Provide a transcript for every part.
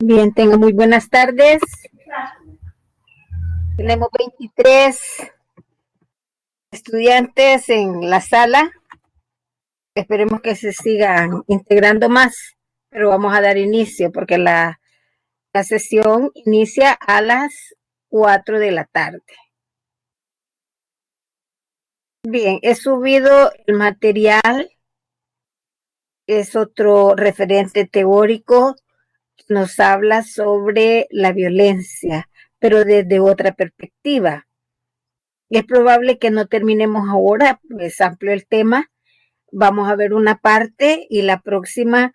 Bien, tengo muy buenas tardes. Tenemos 23 estudiantes en la sala. Esperemos que se sigan integrando más, pero vamos a dar inicio porque la sesión inicia a las 4 de la tarde. Bien, he subido el material, es otro referente teórico, nos habla sobre la violencia, pero desde otra perspectiva. Es probable que no terminemos ahora, pues amplio el tema. Vamos a ver una parte y la próxima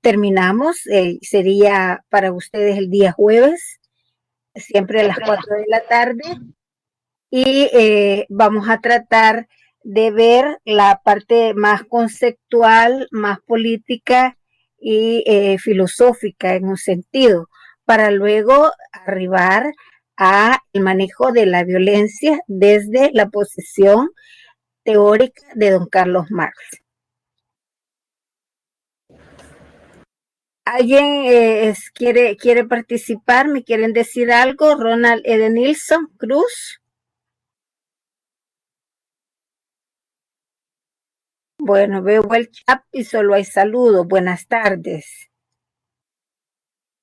terminamos. Sería para ustedes el día jueves, siempre a las 4 de la tarde. Y vamos a tratar de ver la parte más conceptual, más política y filosófica en un sentido, para luego arribar a el manejo de la violencia desde la posición teórica de don Carlos Marx. ¿Alguien quiere participar? ¿Me quieren decir algo? Ronald Edenilson Cruz. Bueno, veo el chat y solo hay saludos. Buenas tardes.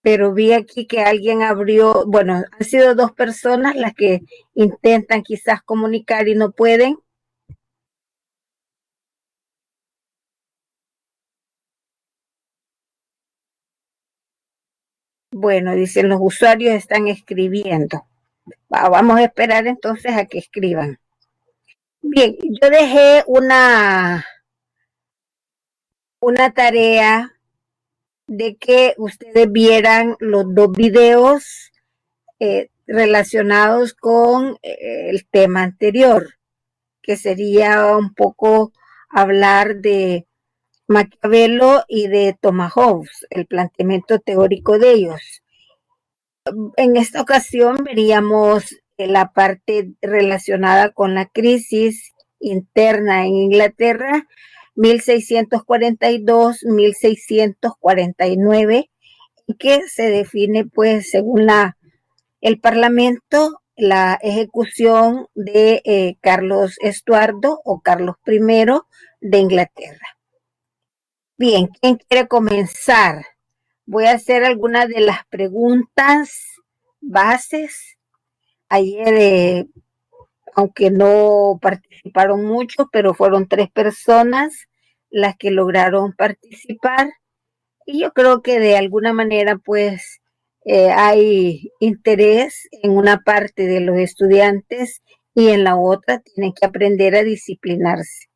Pero vi aquí que alguien abrió, bueno, han sido dos personas las que intentan quizás comunicar y no pueden. Bueno, dicen los usuarios están escribiendo. Vamos a esperar entonces a que escriban. Bien, yo dejé una tarea de que ustedes vieran los dos videos relacionados con el tema anterior, que sería un poco hablar de Maquiavelo y de Thomas Hobbes, el planteamiento teórico de ellos. En esta ocasión veríamos la parte relacionada con la crisis interna en Inglaterra, 1642-1649, que se define, pues, según el Parlamento, la ejecución de Carlos Estuardo o Carlos I de Inglaterra. Bien, ¿quién quiere comenzar? Voy a hacer algunas de las preguntas bases. Ayer, aunque no participaron mucho, pero fueron 3 personas las que lograron participar. Y yo creo que de alguna manera, pues, hay interés en una parte de los estudiantes y en la otra tienen que aprender a disciplinarse.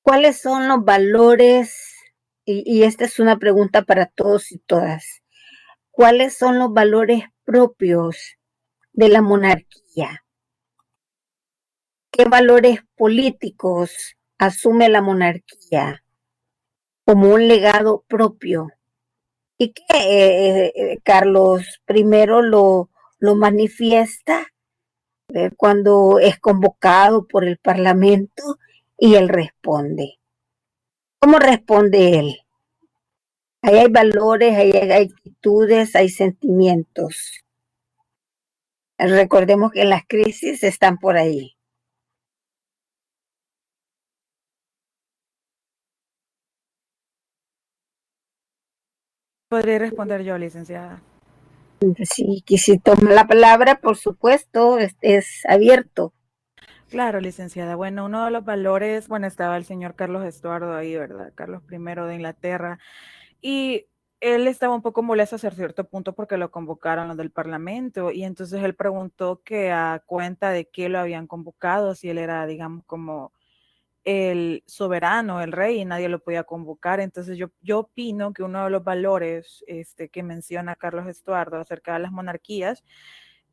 ¿Cuáles son los valores? Y esta es una pregunta para todos y todas. ¿Cuáles son los valores propios de la monarquía? ¿Qué valores políticos asume la monarquía como un legado propio? Y que Carlos I lo manifiesta cuando es convocado por el Parlamento y él responde. ¿Cómo responde él? Ahí hay valores, ahí hay actitudes, hay sentimientos. Recordemos que las crisis están por ahí. Podría responder yo, licenciada. Si toma la palabra, por supuesto, es abierto. Claro, licenciada. Bueno, uno de los valores, bueno, estaba el señor Carlos Estuardo ahí, ¿verdad? Carlos I de Inglaterra. Y él estaba un poco molesto hasta cierto punto porque lo convocaron los del Parlamento. Y entonces él preguntó que a cuenta de qué lo habían convocado, si él era, digamos, como el soberano, el rey, y nadie lo podía convocar. Entonces yo opino que uno de los valores que menciona Carlos Estuardo acerca de las monarquías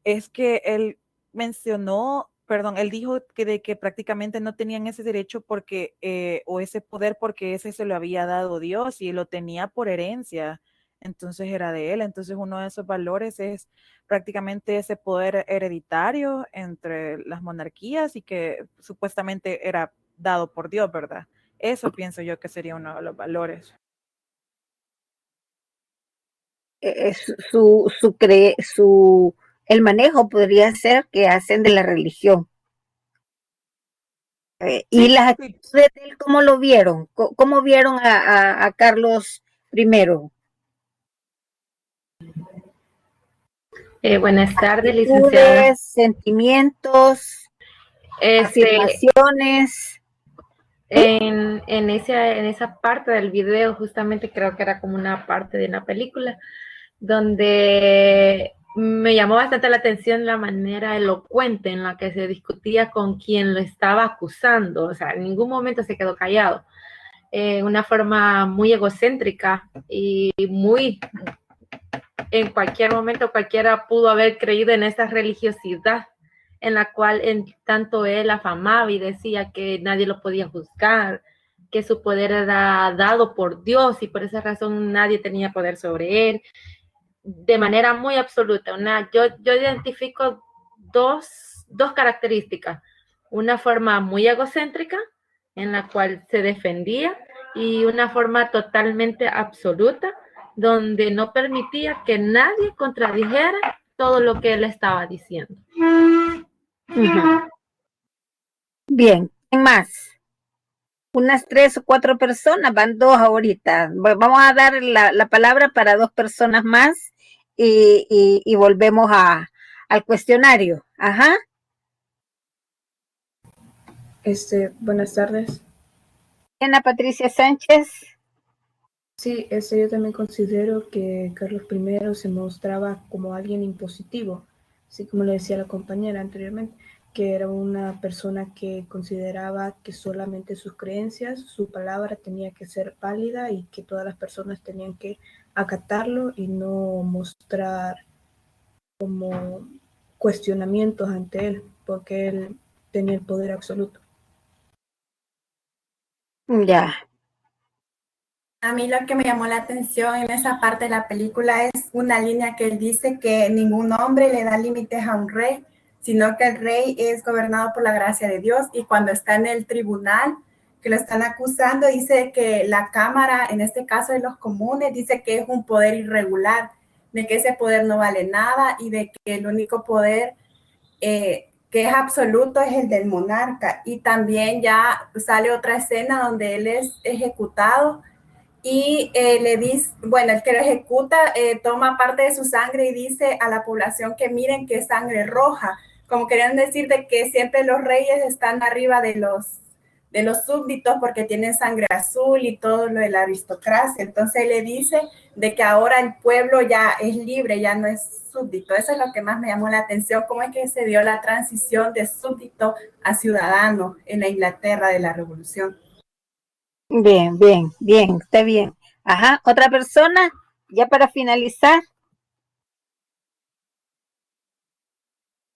es que él mencionó, perdón, él dijo que prácticamente no tenían ese derecho porque, o ese poder porque ese se lo había dado Dios y lo tenía por herencia, entonces era de él. Entonces uno de esos valores es prácticamente ese poder hereditario entre las monarquías y que supuestamente era dado por Dios, ¿verdad? Eso pienso yo que sería uno de los valores. El manejo podría ser que hacen de la religión. Y las actitudes de él, ¿cómo lo vieron? ¿Cómo vieron a Carlos I? Buenas tardes, licenciada. Sentimientos, afirmaciones. En esa parte del video, justamente creo que era como una parte de una película, donde me llamó bastante la atención la manera elocuente en la que se discutía con quien lo estaba acusando. O sea, en ningún momento se quedó callado. Una forma muy egocéntrica y muy, en cualquier momento cualquiera pudo haber creído en esa religiosidad en la cual tanto él afamaba y decía que nadie lo podía juzgar, que su poder era dado por Dios y por esa razón nadie tenía poder sobre él, de manera muy absoluta. Yo identifico dos características. Una forma muy egocéntrica, en la cual se defendía, y una forma totalmente absoluta, donde no permitía que nadie contradijera todo lo que él estaba diciendo. Bien, ¿quién más? Unas 3 o 4 personas, van 2 ahorita. Vamos a dar la palabra para 2 personas más y volvemos al cuestionario. Ajá. Buenas tardes. Ana Patricia Sánchez. Sí, yo también considero que Carlos I se mostraba como alguien impositivo, así como le decía la compañera anteriormente, que era una persona que consideraba que solamente sus creencias, su palabra tenía que ser válida y que todas las personas tenían que acatarlo y no mostrar como cuestionamientos ante él, porque él tenía el poder absoluto. Ya. A mí lo que me llamó la atención en esa parte de la película es una línea que él dice que ningún hombre le da límites a un rey, sino que el rey es gobernado por la gracia de Dios, y cuando está en el tribunal que lo están acusando, dice que la Cámara, en este caso de los comunes, dice que es un poder irregular, de que ese poder no vale nada y de que el único poder que es absoluto es el del monarca. Y también ya sale otra escena donde él es ejecutado y le dice, bueno, el que lo ejecuta toma parte de su sangre y dice a la población que miren que es sangre roja, como querían decir de que siempre los reyes están arriba de los súbditos porque tienen sangre azul y todo lo de la aristocracia. Entonces le dice de que ahora el pueblo ya es libre, ya no es súbdito. Eso es lo que más me llamó la atención, cómo es que se dio la transición de súbdito a ciudadano en la Inglaterra de la Revolución. Bien, está bien. Ajá, otra persona, ya para finalizar.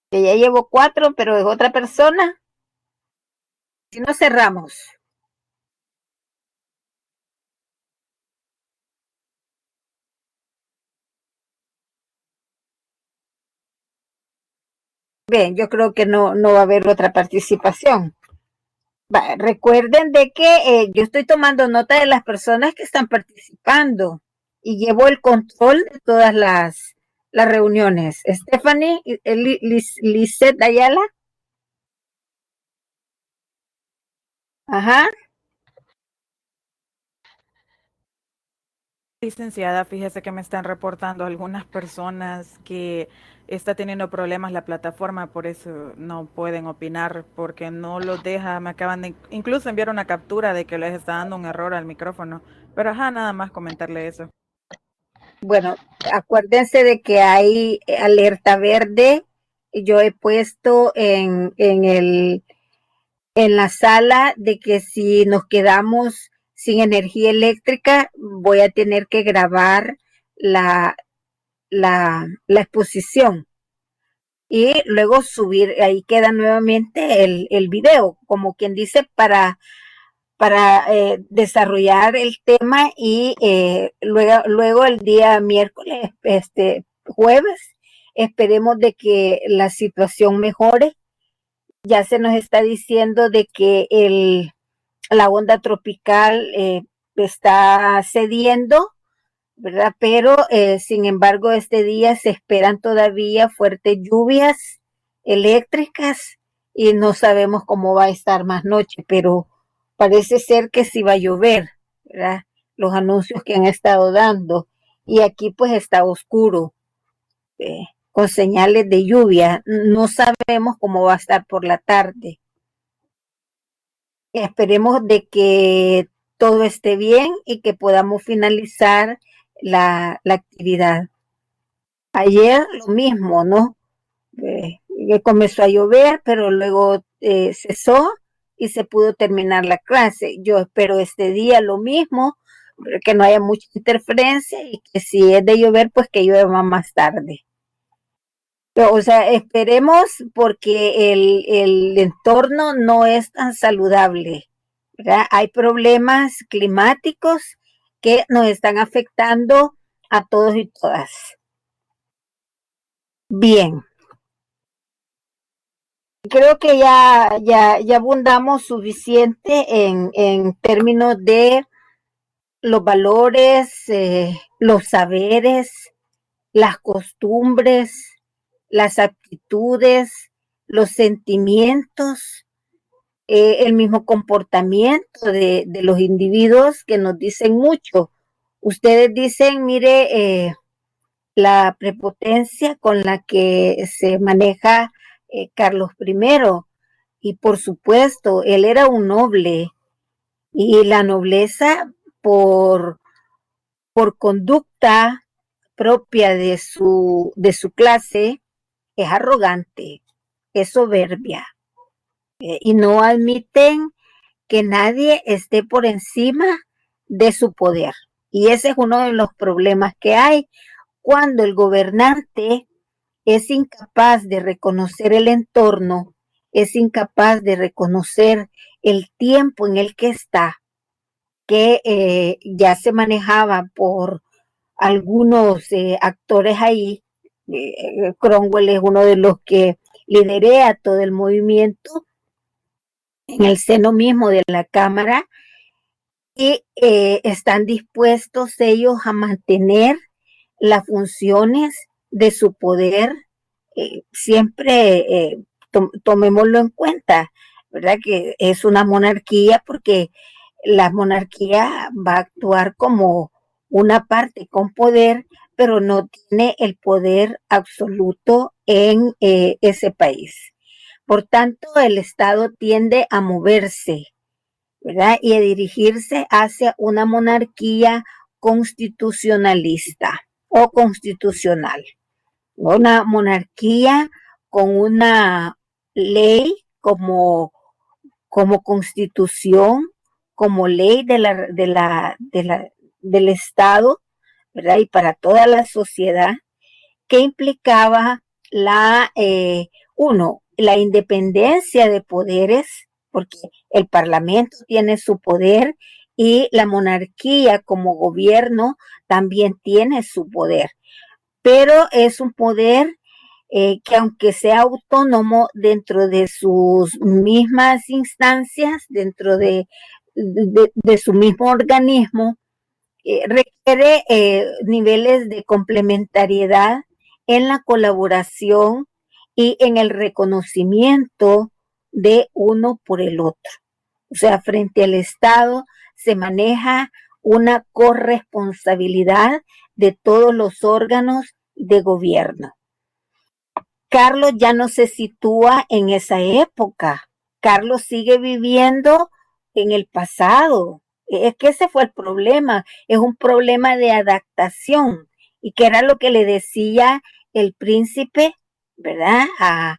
Que ya llevo 4, pero es otra persona. Si no, cerramos. Bien, yo creo que no va a haber otra participación. Recuerden de que yo estoy tomando nota de las personas que están participando y llevo el control de todas las reuniones. Stephanie, Lisette Ayala. Ajá. Licenciada, fíjese que me están reportando algunas personas que está teniendo problemas la plataforma, por eso no pueden opinar, porque no los deja. Me acaban de incluso enviar una captura de que les está dando un error al micrófono, pero ajá, nada más comentarle eso. Bueno, acuérdense de que hay alerta verde. Yo he puesto en la sala de que si nos quedamos sin energía eléctrica, voy a tener que grabar la exposición y luego subir, ahí queda nuevamente el video, como quien dice, para desarrollar el tema y luego el día miércoles, jueves, esperemos de que la situación mejore. Ya se nos está diciendo de que la onda tropical está cediendo, ¿verdad? Pero sin embargo este día se esperan todavía fuertes lluvias eléctricas y no sabemos cómo va a estar más noche, pero parece ser que sí va a llover, ¿verdad? Los anuncios que han estado dando. Y aquí pues está oscuro, con señales de lluvia. No sabemos cómo va a estar por la tarde. Esperemos de que todo esté bien y que podamos finalizar la actividad. Ayer lo mismo, ¿no? Comenzó a llover, pero luego cesó y se pudo terminar la clase. Yo espero este día lo mismo, que no haya mucha interferencia y que si es de llover, pues que llueva más tarde. O sea, esperemos porque el entorno no es tan saludable, ¿verdad? Hay problemas climáticos que nos están afectando a todos y todas. Bien. Creo que ya abundamos suficiente en términos de los valores, los saberes, las costumbres, las aptitudes, los sentimientos, el mismo comportamiento de los individuos que nos dicen mucho. Ustedes dicen, mire, la prepotencia con la que se maneja Carlos I, y por supuesto, él era un noble, y la nobleza por conducta propia de su clase es arrogante, es soberbia, y no admiten que nadie esté por encima de su poder. Y ese es uno de los problemas que hay cuando el gobernante es incapaz de reconocer el entorno, es incapaz de reconocer el tiempo en el que está, que ya se manejaba por algunos actores ahí. Cromwell es uno de los que liderea todo el movimiento en el seno mismo de la Cámara, y están dispuestos ellos a mantener las funciones de su poder. Siempre tomémoslo en cuenta, ¿verdad? Que es una monarquía, porque la monarquía va a actuar como una parte con poder, pero no tiene el poder absoluto en ese país. Por tanto, el Estado tiende a moverse, ¿verdad? Y a dirigirse hacia una monarquía constitucionalista o constitucional. Una monarquía con una ley como constitución, como ley del Estado, ¿verdad? Y para toda la sociedad, que implicaba la independencia de poderes, porque el Parlamento tiene su poder y la monarquía como gobierno también tiene su poder, pero es un poder que aunque sea autónomo dentro de sus mismas instancias, dentro de su mismo organismo, requiere niveles de complementariedad en la colaboración y en el reconocimiento de uno por el otro. O sea, frente al Estado se maneja una corresponsabilidad de todos los órganos de gobierno. Carlos ya no se sitúa en esa época. Carlos sigue viviendo en el pasado. Es que ese fue el problema. Es un problema de adaptación. Y que era lo que le decía el príncipe, ¿verdad? A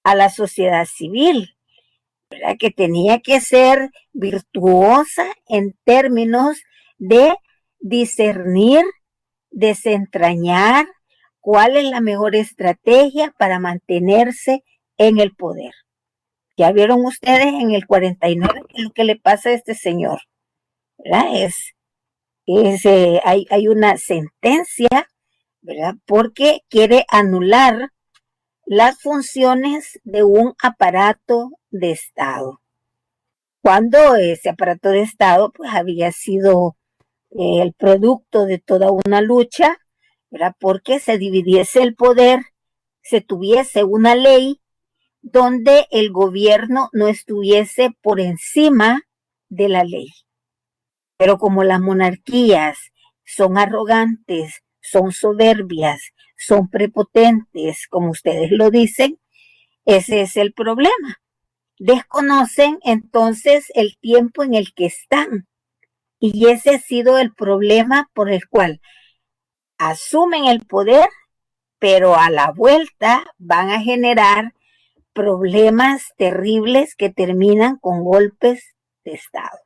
la sociedad civil, ¿verdad? Que tenía que ser virtuosa en términos de discernir, desentrañar cuál es la mejor estrategia para mantenerse en el poder. Ya vieron ustedes en el 49 qué es lo que le pasa a este señor, ¿verdad? Hay una sentencia, ¿verdad? Porque quiere anular las funciones de un aparato de Estado. cuando ese aparato de Estado pues había sido el producto de toda una lucha, era porque se dividiese el poder, se tuviese una ley donde el gobierno no estuviese por encima de la ley. Pero como las monarquías son arrogantes, son soberbias, son prepotentes, como ustedes lo dicen, ese es el problema. Desconocen entonces el tiempo en el que están. Y ese ha sido el problema por el cual asumen el poder, pero a la vuelta van a generar problemas terribles que terminan con golpes de Estado.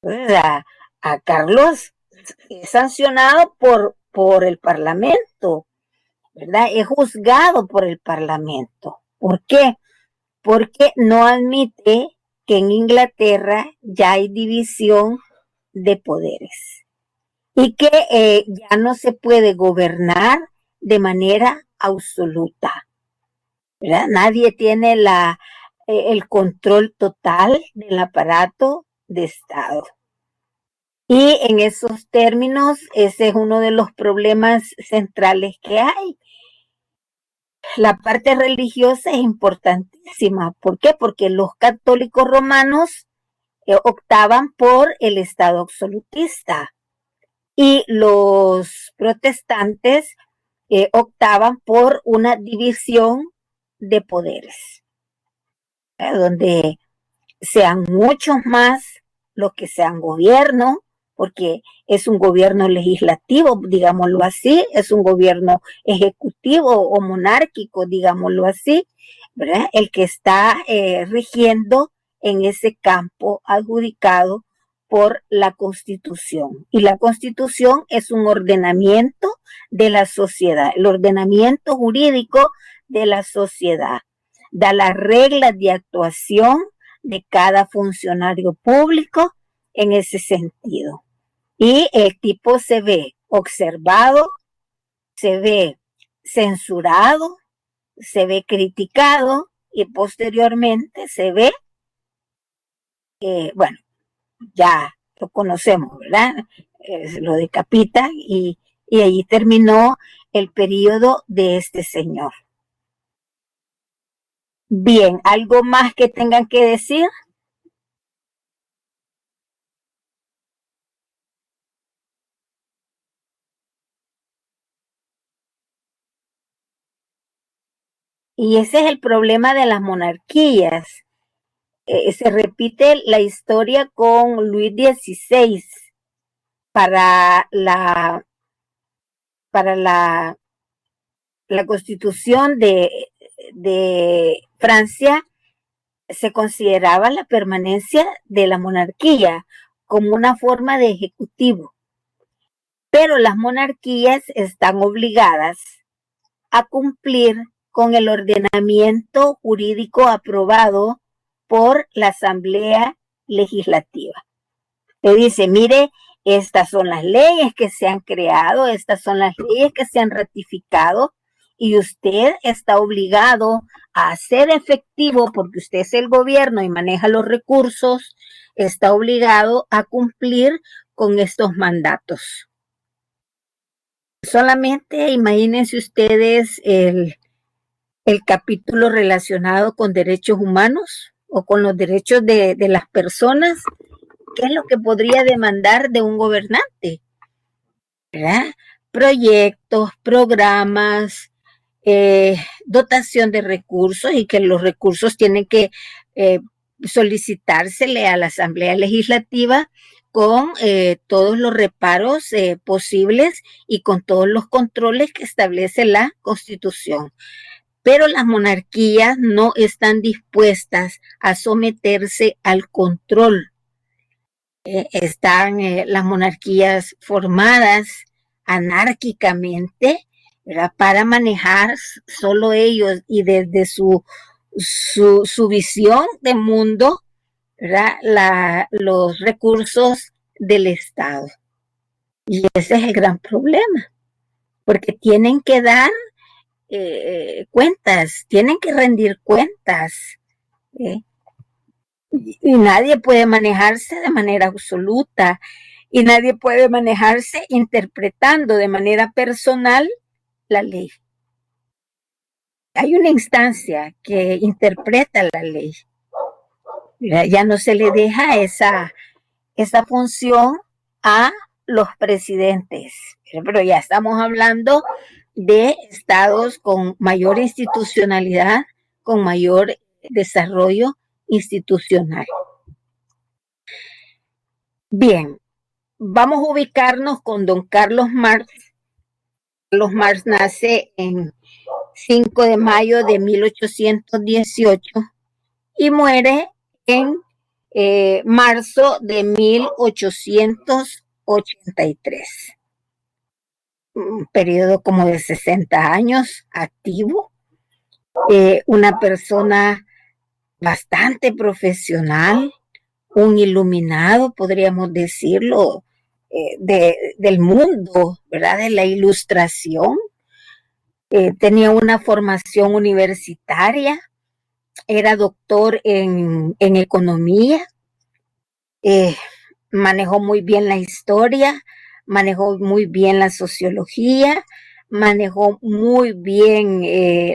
Entonces, a Carlos es sancionado por el Parlamento, ¿verdad? Es juzgado por el Parlamento. ¿Por qué? Porque no admite que en Inglaterra ya hay división de poderes y que ya no se puede gobernar de manera absoluta, ¿verdad? Nadie tiene el control total del aparato de Estado. Y en esos términos, ese es uno de los problemas centrales que hay. La parte religiosa es importantísima. ¿Por qué? Porque los católicos romanos optaban por el Estado absolutista y los protestantes optaban por una división de poderes, donde sean muchos más los que sean gobierno, porque es un gobierno legislativo, digámoslo así, es un gobierno ejecutivo o monárquico, digámoslo así, ¿verdad? El que está rigiendo en ese campo adjudicado por la Constitución. Y la Constitución es un ordenamiento de la sociedad, el ordenamiento jurídico de la sociedad. Da las reglas de actuación de cada funcionario público en ese sentido. Y el tipo se ve observado, se ve censurado, se ve criticado y posteriormente se ve, bueno, ya lo conocemos, ¿verdad? Lo decapita y ahí terminó el periodo de este señor. Bien, ¿algo más que tengan que decir? Y ese es el problema de las monarquías. Se repite la historia con Luis XVI para la Constitución de Francia. Se consideraba la permanencia de la monarquía como una forma de ejecutivo, pero las monarquías están obligadas a cumplir con el ordenamiento jurídico aprobado por la Asamblea Legislativa. Le dice, mire, estas son las leyes que se han creado, estas son las leyes que se han ratificado y usted está obligado a hacer efectivo, porque usted es el gobierno y maneja los recursos, está obligado a cumplir con estos mandatos. Solamente imagínense ustedes el capítulo relacionado con derechos humanos o con los derechos de las personas. ¿Qué es lo que podría demandar de un gobernante? ¿Verdad? Proyectos, programas, dotación de recursos, y que los recursos tienen que solicitársele a la Asamblea Legislativa con todos los reparos posibles y con todos los controles que establece la Constitución. Pero las monarquías no están dispuestas a someterse al control. Están las monarquías formadas anárquicamente, ¿verdad? Para manejar solo ellos y desde su visión de mundo, ¿verdad? Los recursos del Estado. Y ese es el gran problema, porque tienen que dar cuentas, tienen que rendir cuentas. y nadie puede manejarse de manera absoluta y nadie puede manejarse interpretando de manera personal la ley. Hay una instancia que interpreta la ley. Ya no se le deja esa función a los presidentes, pero ya estamos hablando de estados con mayor institucionalidad, con mayor desarrollo institucional. Bien, vamos a ubicarnos con don Carlos Marx. Carlos Marx nace en 5 de mayo de 1818 y muere en marzo de 1883. Un periodo como de 60 años activo. Una persona bastante profesional, un iluminado, podríamos decirlo, del mundo, ¿verdad? De la ilustración. Tenía una formación universitaria, era doctor en economía, manejó muy bien la historia, manejó muy bien la sociología, manejó muy bien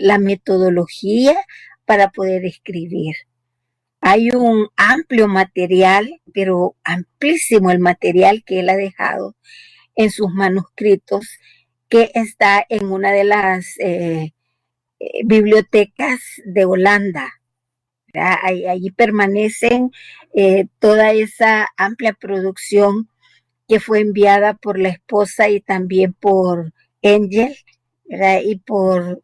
la metodología para poder escribir. Hay un amplio material, pero amplísimo el material que él ha dejado en sus manuscritos, que está en una de las bibliotecas de Holanda. Allí permanecen toda esa amplia producción que fue enviada por la esposa y también por Engel, ¿verdad? Y por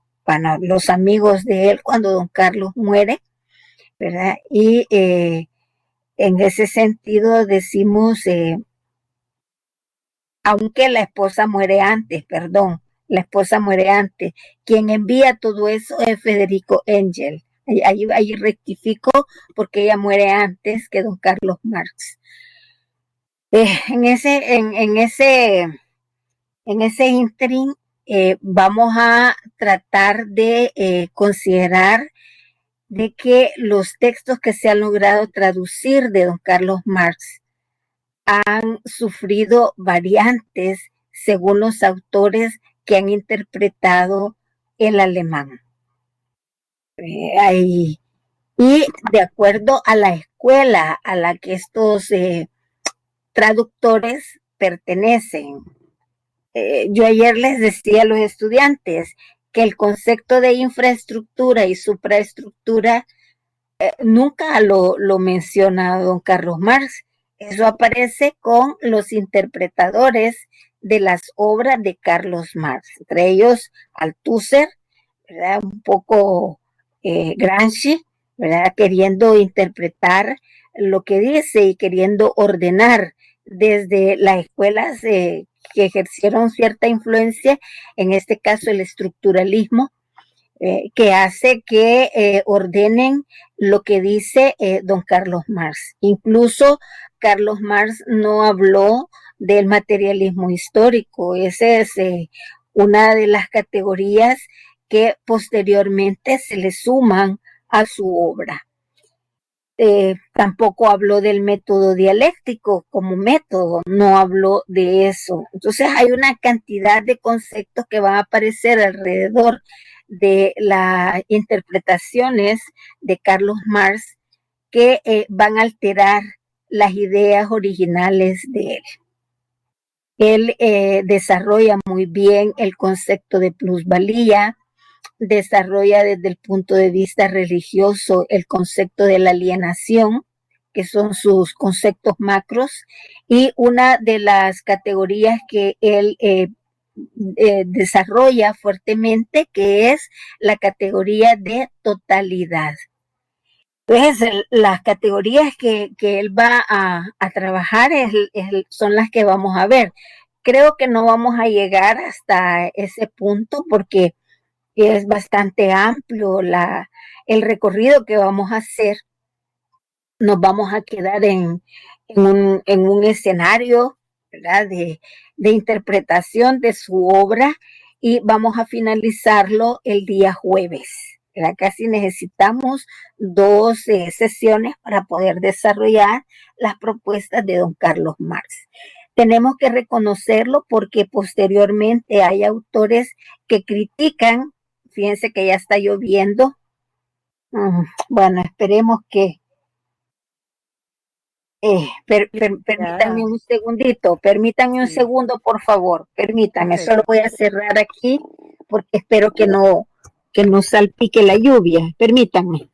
los amigos de él cuando don Carlos muere, ¿verdad? Y en ese sentido decimos, aunque la esposa muere antes, quien envía todo eso es Federico Engel. Ahí rectifico porque ella muere antes que don Carlos Marx. En ese ínterin vamos a tratar de considerar de que los textos que se han logrado traducir de don Carlos Marx han sufrido variantes según los autores que han interpretado el alemán. Y de acuerdo a la escuela a la que estos traductores pertenecen. Yo ayer les decía a los estudiantes que el concepto de infraestructura y supraestructura nunca lo menciona don Carlos Marx. Eso aparece con los interpretadores de las obras de Carlos Marx, entre ellos Althusser, ¿verdad? Un poco Gramsci, ¿verdad? Queriendo interpretar lo que dice y queriendo ordenar desde las escuelas que ejercieron cierta influencia, en este caso el estructuralismo, que hace que ordenen lo que dice don Carlos Marx. Incluso Carlos Marx no habló del materialismo histórico. Esa es una de las categorías que posteriormente se le suman a su obra. Tampoco habló del método dialéctico como método, no habló de eso. Entonces hay una cantidad de conceptos que van a aparecer alrededor de las interpretaciones de Carlos Marx que van a alterar las ideas originales de él. Él desarrolla muy bien el concepto de plusvalía, desarrolla desde el punto de vista religioso el concepto de la alienación, que son sus conceptos macros, y una de las categorías que él desarrolla fuertemente, que es la categoría de totalidad. Entonces, las categorías que él va a trabajar son las que vamos a ver. Creo que no vamos a llegar hasta ese punto porque es bastante amplio el recorrido que vamos a hacer. Nos vamos a quedar en un escenario, ¿verdad? de interpretación de su obra y vamos a finalizarlo el día jueves. Casi necesitamos 2 sesiones para poder desarrollar las propuestas de don Carlos Marx. Tenemos que reconocerlo porque posteriormente hay autores que critican. Fíjense que ya está lloviendo. Bueno, esperemos que... permítanme un segundito, permítanme un segundo, por favor, permítanme, solo voy a cerrar aquí porque espero que no salpique la lluvia, permítanme.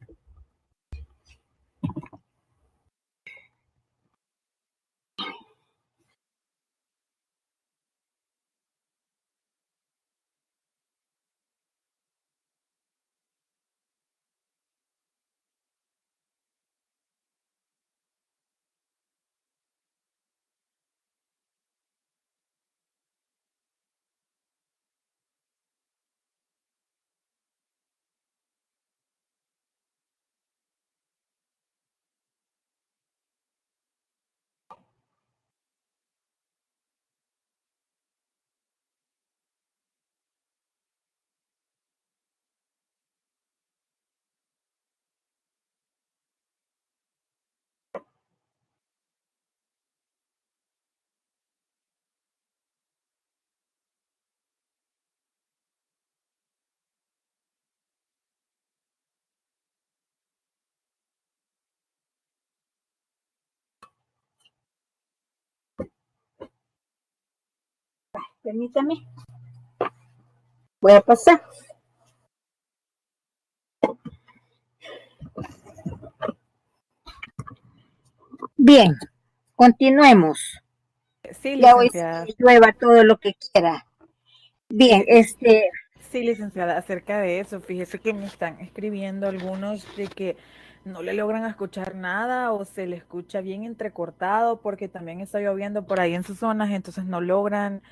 Permítame. Voy a pasar. Bien, continuemos. Sí, ya voy licenciada. que llueva todo lo que quiera. Bien, Sí, licenciada, acerca de eso, fíjese que me están escribiendo algunos de que no le logran escuchar nada o se le escucha bien entrecortado porque también está lloviendo por ahí en sus zonas, entonces no logran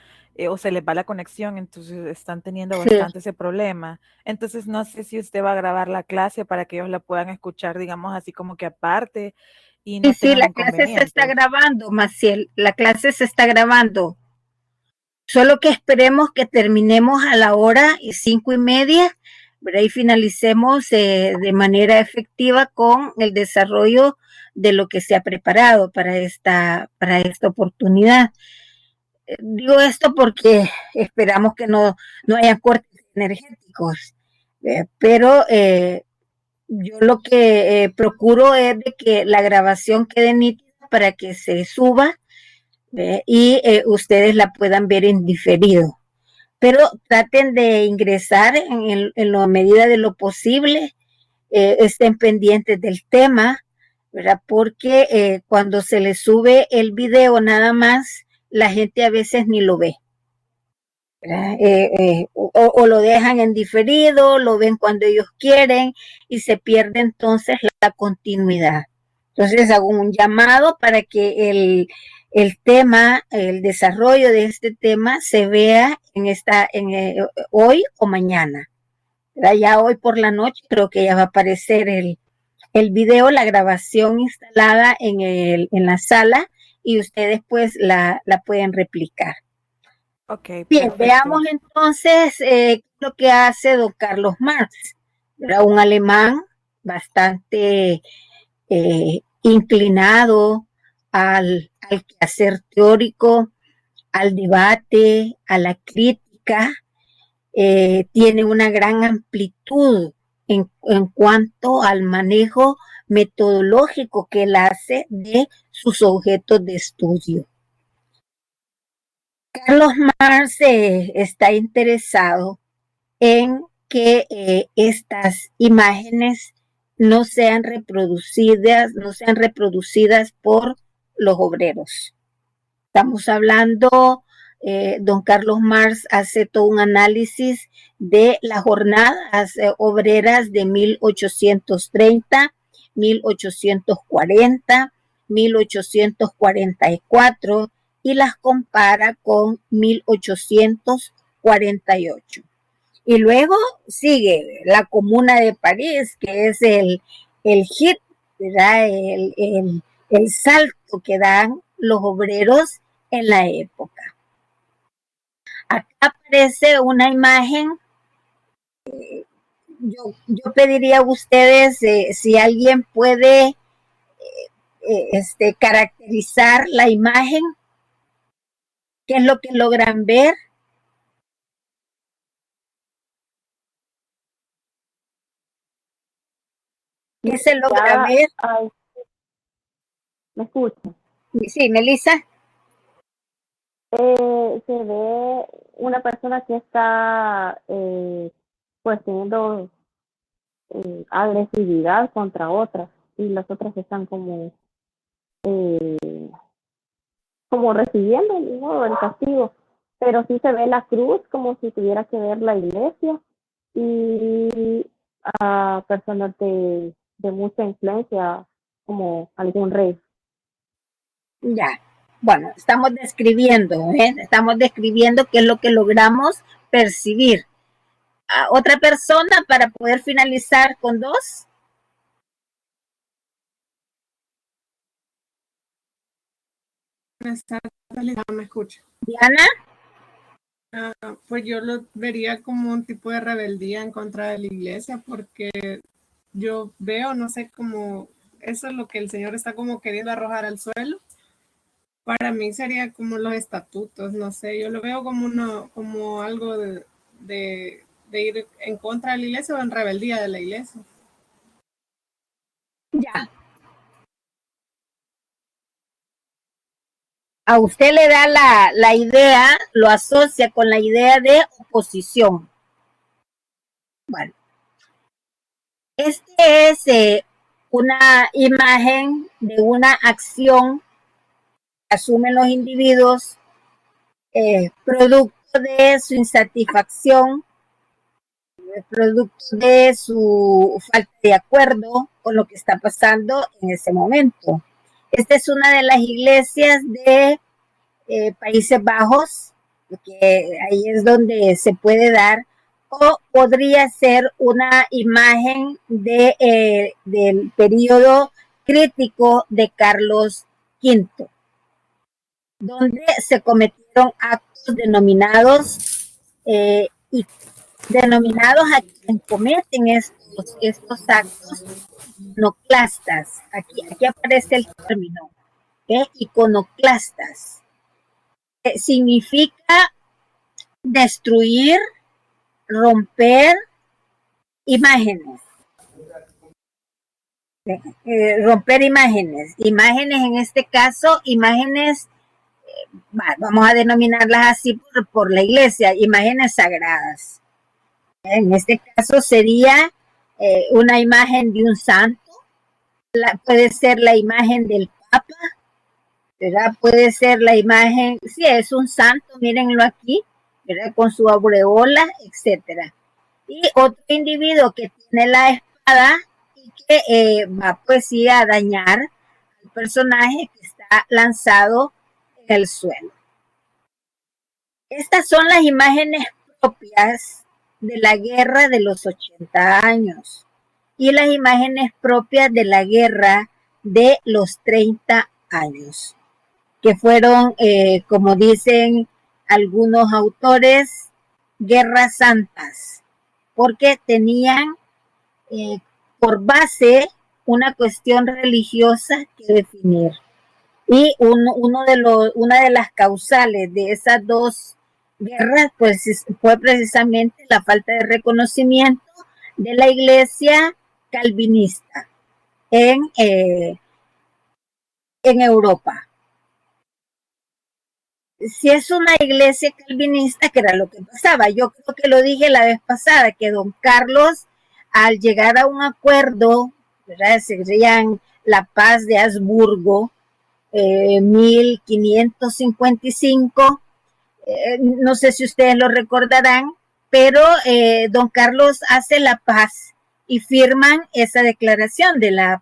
o se les va la conexión, entonces están teniendo bastante ese problema. Entonces no sé si usted va a grabar la clase para que ellos la puedan escuchar, digamos, así como que aparte y no sí, tengan la clase se está inconvenientes. grabando, Maciel, la clase se está grabando. Solo que esperemos que terminemos a la hora 5:30, ¿verdad? Y finalicemos de manera efectiva con el desarrollo de lo que se ha preparado para esta oportunidad. Digo esto porque esperamos que no haya cortes energéticos, pero yo lo que procuro es de que la grabación quede nítida para que se suba y ustedes la puedan ver en diferido. Pero traten de ingresar en la medida de lo posible, estén pendientes del tema, ¿verdad? Porque cuando se les sube el video nada más, la gente a veces ni lo ve. O lo dejan en diferido, lo ven cuando ellos quieren y se pierde entonces la continuidad. Entonces hago un llamado para que el tema, el desarrollo de este tema se vea hoy o mañana. Ya hoy por la noche creo que ya va a aparecer el video, la grabación instalada en la sala y ustedes pues la pueden replicar. Ok, Bien, perfecto. veamos entonces lo que hace don Carlos Marx. Era un alemán bastante inclinado al quehacer teórico, al debate, a la crítica. Tiene una gran amplitud en cuanto al manejo metodológico que él hace de sus objetos de estudio. Carlos Marx está interesado en que estas imágenes no sean reproducidas por los obreros. Estamos hablando, don Carlos Marx hace todo un análisis de las jornadas obreras de 1830, 1840, 1844 y las compara con 1848. Y luego sigue la Comuna de París, que es el hit, ¿verdad? El salto que dan los obreros en la época. Acá aparece una imagen yo pediría a ustedes si alguien puede caracterizar la imagen, qué es lo que logran ver. ¿Qué se logra ver? Ay, ¿me escucha? Sí, Melissa. Se ve una persona que está pues teniendo agresividad contra otras y las otras están como recibiendo, ¿no?, el castigo, pero sí se ve la cruz como si tuviera que ver la iglesia y a personas de mucha influencia como algún rey. Ya, bueno, estamos describiendo qué es lo que logramos percibir. ¿Otra persona para poder finalizar con 2? Me escucha. Diana. Pues yo lo vería como un tipo de rebeldía en contra de la iglesia, porque yo veo, no sé, como eso es lo que el Señor está como queriendo arrojar al suelo. Para mí sería como los estatutos, no sé, yo lo veo como algo de ir en contra de la iglesia o en rebeldía de la iglesia. Ya. A usted le da la idea, lo asocia con la idea de oposición. Bueno, este es una imagen de una acción que asumen los individuos producto de su insatisfacción, producto de su falta de acuerdo con lo que está pasando en ese momento. Esta es una de las iglesias de Países Bajos, que ahí es donde se puede dar, o podría ser una imagen del periodo crítico de Carlos V, donde se cometieron actos denominados y denominados a quien cometen estos actos iconoclastas. Aquí aparece el término, iconoclastas. Significa destruir, romper imágenes. Romper imágenes en este caso, imágenes, vamos a denominarlas así por la iglesia, imágenes sagradas. En este caso sería una imagen de un santo, puede ser la imagen del Papa, ¿verdad? Puede ser la imagen, sí, es un santo, mírenlo aquí, ¿verdad? Con su aureola, etcétera. Y otro individuo que tiene la espada y que va pues sí a dañar al personaje que está lanzado en el suelo. Estas son las imágenes propias de la guerra de los 80 años y las imágenes propias de la guerra de los 30 años, que fueron, como dicen algunos autores, guerras santas, porque tenían por base una cuestión religiosa que definir. Y una de las causales de esas dos guerras pues, fue precisamente la falta de reconocimiento de la iglesia calvinista en Europa. Si es una iglesia calvinista, que era lo que pasaba, yo creo que lo dije la vez pasada, que don Carlos, al llegar a un acuerdo, ¿verdad?, serían la paz de Habsburgo, 1555, no sé si ustedes lo recordarán, pero don Carlos hace la paz y firman esa declaración de la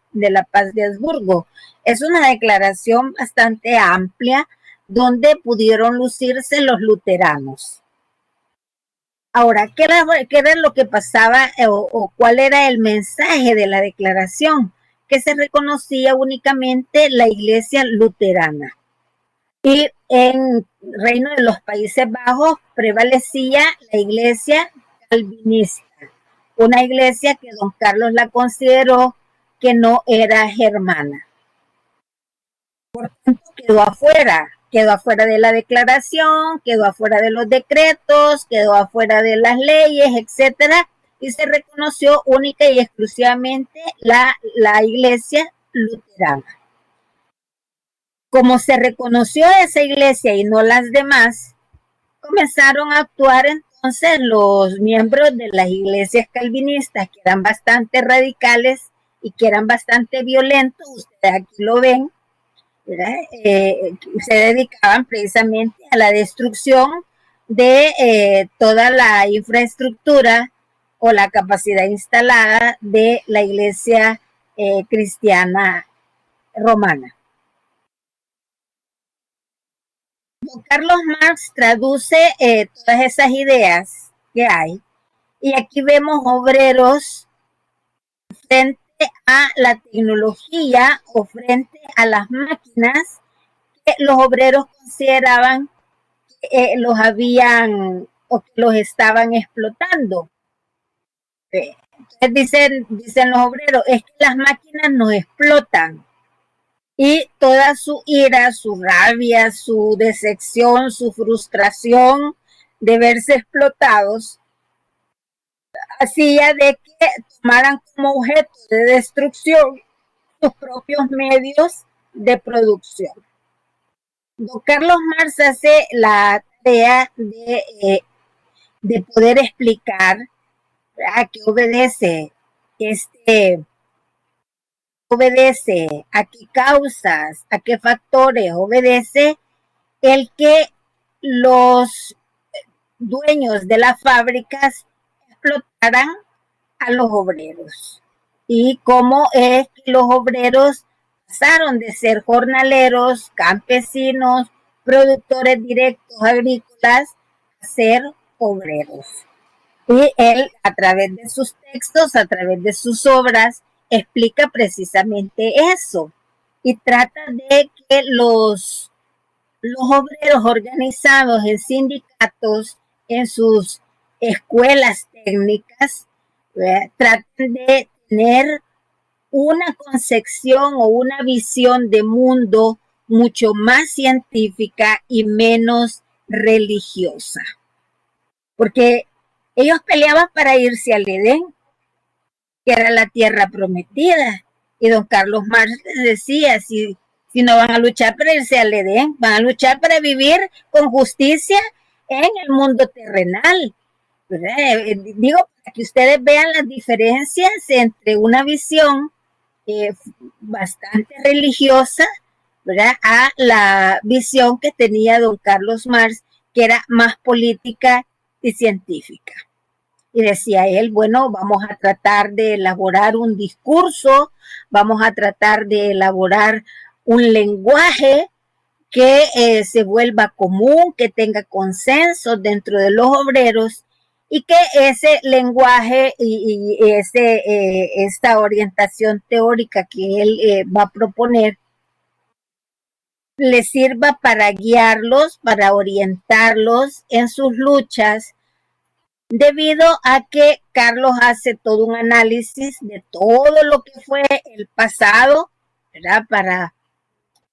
paz de Habsburgo. Es una declaración bastante amplia, donde pudieron lucirse los luteranos. Ahora, ¿qué era lo que pasaba o cuál era el mensaje de la declaración? Que se reconocía únicamente la iglesia luterana. Y en Reino de los Países Bajos prevalecía la iglesia calvinista. una iglesia que don Carlos la consideró que no era germana. Por tanto, quedó afuera de la declaración, quedó afuera de los decretos, quedó afuera de las leyes, etcétera, y se reconoció única y exclusivamente la iglesia luterana. Como se reconoció esa iglesia y no las demás, comenzaron a actuar entonces los miembros de las iglesias calvinistas, que eran bastante radicales y que eran bastante violentos. Ustedes aquí lo ven, se dedicaban precisamente a la destrucción de toda la infraestructura o la capacidad instalada de la iglesia cristiana romana. Don Carlos Marx traduce todas esas ideas que hay, y aquí vemos obreros frente a la tecnología o frente a las máquinas que los obreros consideraban que los habían o que los estaban explotando. Entonces dicen los obreros, es que las máquinas nos explotan. Y toda su ira, su rabia, su decepción, su frustración de verse explotados, hacía de que tomaran como objeto de destrucción sus propios medios de producción. Don Carlos Marx hace la tarea de poder explicar a qué obedece a qué causas, a qué factores obedece el que los dueños de las fábricas explotaran a los obreros, y cómo es que los obreros pasaron de ser jornaleros, campesinos, productores directos agrícolas, a ser obreros. Y él, a través de sus textos, a través de sus obras, explica precisamente eso y trata de que los obreros organizados en sindicatos, en sus escuelas técnicas, traten de tener una concepción o una visión de mundo mucho más científica y menos religiosa. Porque ellos peleaban para irse al Edén, que era la tierra prometida. Y don Carlos Marx les decía, si no van a luchar para irse al Edén, van a luchar para vivir con justicia en el mundo terrenal. Digo, para que ustedes vean las diferencias entre una visión bastante religiosa, ¿verdad?, a la visión que tenía don Carlos Marx, que era más política y científica. Y decía él, bueno, vamos a tratar de elaborar un discurso, vamos a tratar de elaborar un lenguaje que se vuelva común, que tenga consenso dentro de los obreros, y que ese lenguaje y esta orientación teórica que él va a proponer les sirva para guiarlos, para orientarlos en sus luchas, debido a que Carlos hace todo un análisis de todo lo que fue el pasado, ¿verdad?,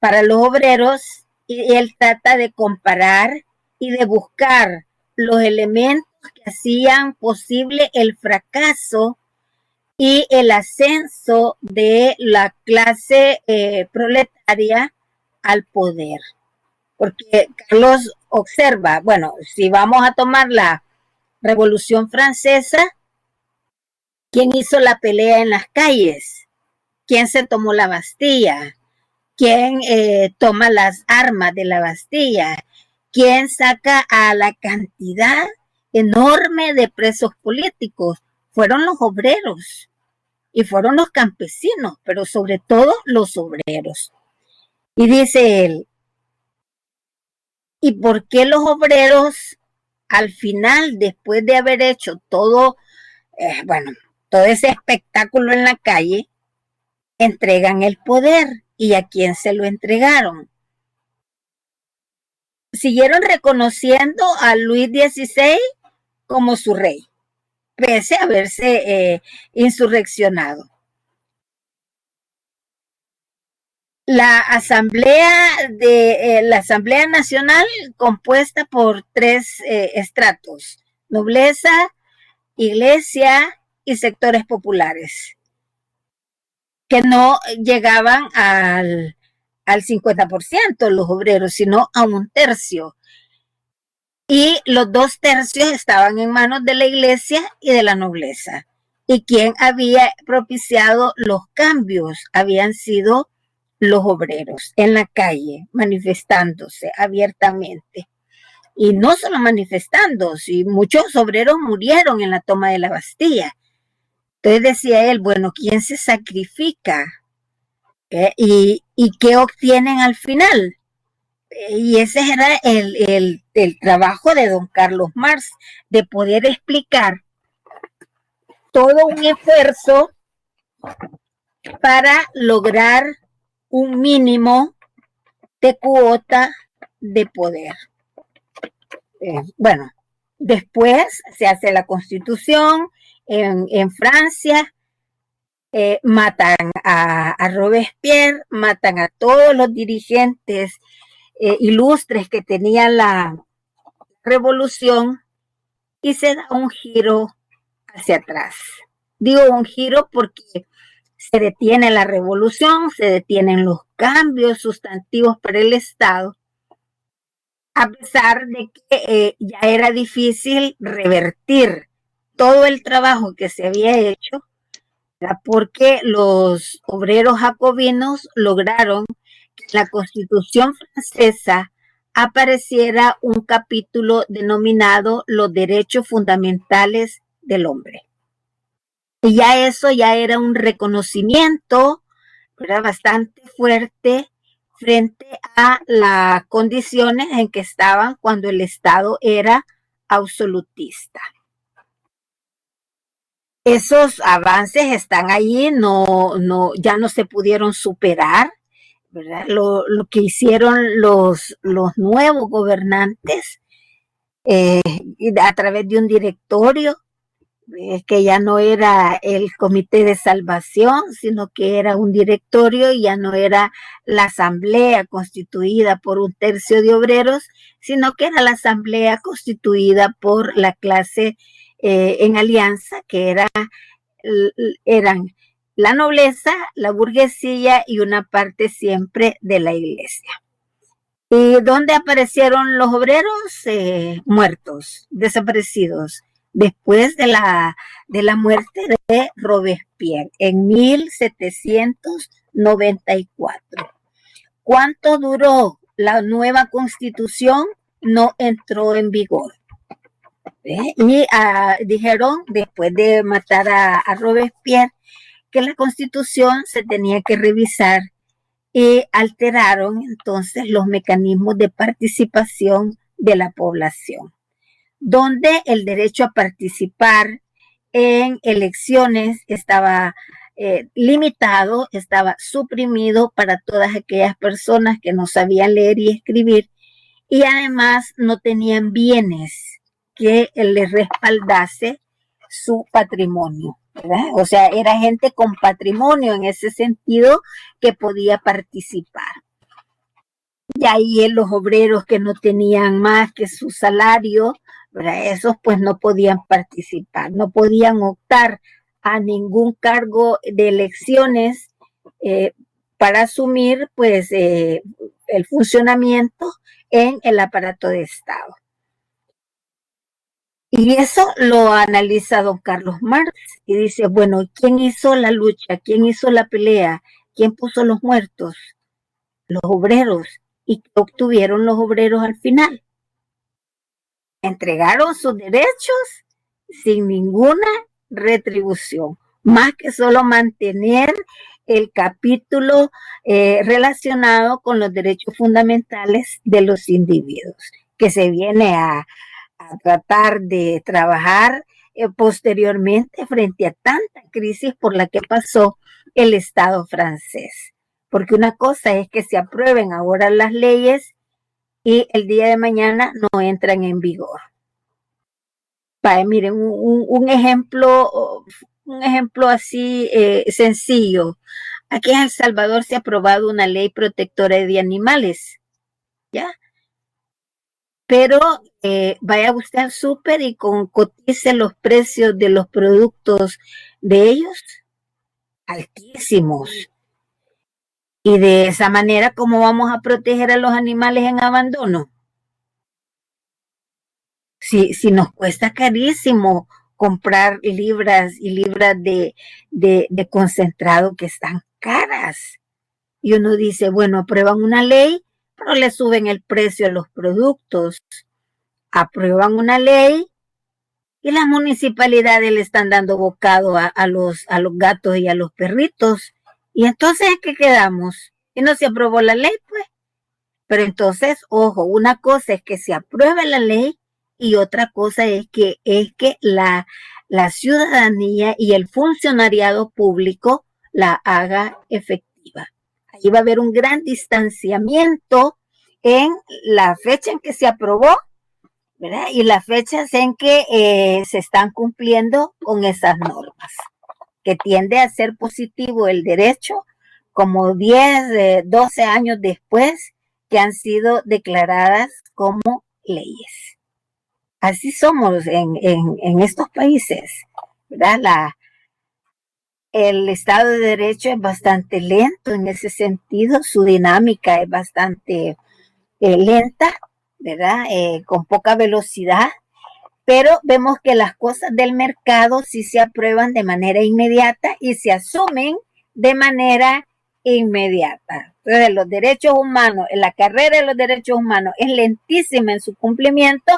para los obreros, y él trata de comparar y de buscar los elementos que hacían posible el fracaso y el ascenso de la clase proletaria al poder. Porque Carlos observa, bueno, si vamos a tomar la Revolución Francesa, ¿quién hizo la pelea en las calles? ¿Quién se tomó la Bastilla? ¿Quién toma las armas de la Bastilla? ¿Quién saca a la cantidad enorme de presos políticos? Fueron los obreros y fueron los campesinos, pero sobre todo los obreros. Y dice él, ¿y por qué los obreros al final, después de haber hecho todo ese espectáculo en la calle, entregan el poder? ¿Y a quién se lo entregaron? Siguieron reconociendo a Luis XVI como su rey. pese a haberse insurreccionado. La Asamblea Nacional, compuesta por 3 estratos: nobleza, iglesia y sectores populares, que no llegaban al 50% los obreros, sino a 1/3. Y los 2/3 estaban en manos de la iglesia y de la nobleza. Y quien había propiciado los cambios habían sido los obreros en la calle, manifestándose abiertamente. Y no solo manifestándose, y muchos obreros murieron en la toma de la Bastilla. Entonces decía él, bueno, ¿quién se sacrifica? ¿Y qué obtienen al final? Y ese era el trabajo de don Carlos Marx, de poder explicar todo un esfuerzo para lograr un mínimo de cuota de poder. Bueno, después se hace la Constitución en Francia, matan a Robespierre, matan a todos los dirigentes ilustres que tenía la revolución, y se da un giro hacia atrás. Digo un giro porque se detiene la revolución, se detienen los cambios sustantivos para el Estado, a pesar de que ya era difícil revertir todo el trabajo que se había hecho, porque los obreros jacobinos lograron que en la Constitución francesa apareciera un capítulo denominado Los Derechos Fundamentales del Hombre. Y ya eso ya era un reconocimiento, ¿verdad?, bastante fuerte frente a las condiciones en que estaban cuando el Estado era absolutista. Esos avances están allí, ya no se pudieron superar, ¿verdad? Lo que hicieron los nuevos gobernantes a través de un directorio, que ya no era el Comité de Salvación, sino que era un directorio, y ya no era la asamblea constituida por 1/3 de obreros, sino que era la asamblea constituida por la clase en alianza, que eran la nobleza, la burguesía y una parte siempre de la iglesia. ¿Y dónde aparecieron los obreros? Muertos, desaparecidos, después de la muerte de Robespierre en 1794. ¿Cuánto duró la nueva Constitución? No entró en vigor. Y dijeron, después de matar a Robespierre, que la Constitución se tenía que revisar, y alteraron entonces los mecanismos de participación de la población, donde el derecho a participar en elecciones estaba limitado, estaba suprimido para todas aquellas personas que no sabían leer y escribir, y además no tenían bienes que les respaldase su patrimonio, ¿verdad? O sea, era gente con patrimonio en ese sentido que podía participar. Y ahí los obreros que no tenían más que su salario, ¿verdad?, esos pues no podían participar, no podían optar a ningún cargo de elecciones para asumir pues el funcionamiento en el aparato de Estado. Y eso lo analiza don Carlos Marx y dice, bueno, ¿quién hizo la lucha? ¿Quién hizo la pelea? ¿Quién puso los muertos? Los obreros. ¿Y qué obtuvieron los obreros al final? Entregaron sus derechos sin ninguna retribución, más que solo mantener el capítulo relacionado con los derechos fundamentales de los individuos, que se viene a tratar de trabajar posteriormente frente a tanta crisis por la que pasó el Estado francés. Porque una cosa es que se aprueben ahora las leyes y el día de mañana no entran en vigor. Miren, un ejemplo así sencillo. Aquí en El Salvador se ha aprobado una ley protectora de animales, ¿ya? Pero vaya usted al súper y cotice los precios de los productos de ellos, altísimos. Y de esa manera, ¿cómo vamos a proteger a los animales en abandono? Si nos cuesta carísimo comprar libras y libras de concentrado que están caras. Y uno dice, bueno, aprueban una ley, pero le suben el precio a los productos. Aprueban una ley y las municipalidades le están dando bocado a los gatos y a los perritos. Y entonces, ¿en qué quedamos? Y no se aprobó la ley, pues. Pero entonces, ojo, una cosa es que se apruebe la ley y otra cosa es que la ciudadanía y el funcionariado público la haga efectiva. Ahí va a haber un gran distanciamiento en la fecha en que se aprobó, ¿verdad? Y las fechas en que se están cumpliendo con esas normas, que tiende a ser positivo el derecho como 10, 12 años después que han sido declaradas como leyes. Así somos en estos países, ¿verdad? El Estado de Derecho es bastante lento en ese sentido, su dinámica es bastante lenta, ¿verdad? Con poca velocidad, pero vemos que las cosas del mercado sí se aprueban de manera inmediata y se asumen de manera inmediata. Entonces, los derechos humanos, la carrera de los derechos humanos es lentísima en su cumplimiento,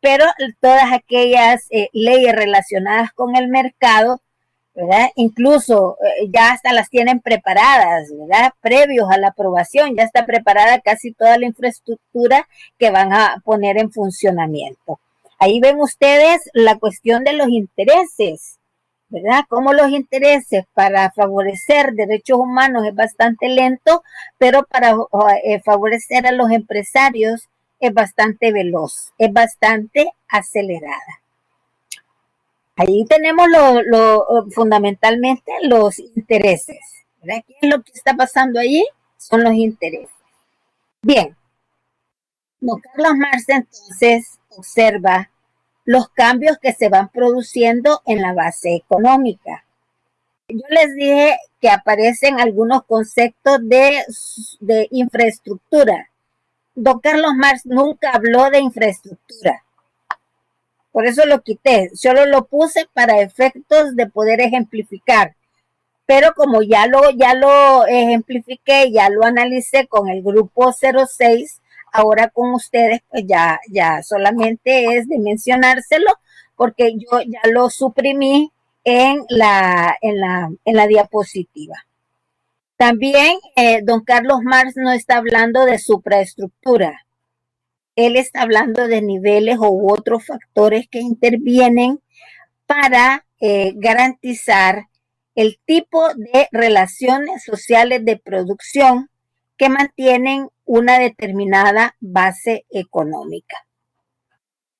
pero todas aquellas leyes relacionadas con el mercado, ¿verdad? Incluso ya hasta las tienen preparadas, ¿verdad? Previos a la aprobación, ya está preparada casi toda la infraestructura que van a poner en funcionamiento. Ahí ven ustedes la cuestión de los intereses, ¿verdad? Como los intereses para favorecer derechos humanos es bastante lento, pero para favorecer a los empresarios es bastante veloz, es bastante acelerada. Ahí tenemos fundamentalmente los intereses, ¿verdad? ¿Qué es lo que está pasando allí? Son los intereses. Bien, don Carlos Marx entonces observa los cambios que se van produciendo en la base económica. Yo les dije que aparecen algunos conceptos de infraestructura. Don Carlos Marx nunca habló de infraestructura. Por eso lo quité. Solo lo puse para efectos de poder ejemplificar. Pero como ya lo ejemplifiqué, ya lo analicé con el grupo 06, ahora con ustedes, pues ya solamente es de mencionárselo, porque yo ya lo suprimí en la diapositiva. También don Carlos Marx no está hablando de supraestructura. Él está hablando de niveles u otros factores que intervienen para garantizar el tipo de relaciones sociales de producción que mantienen una determinada base económica.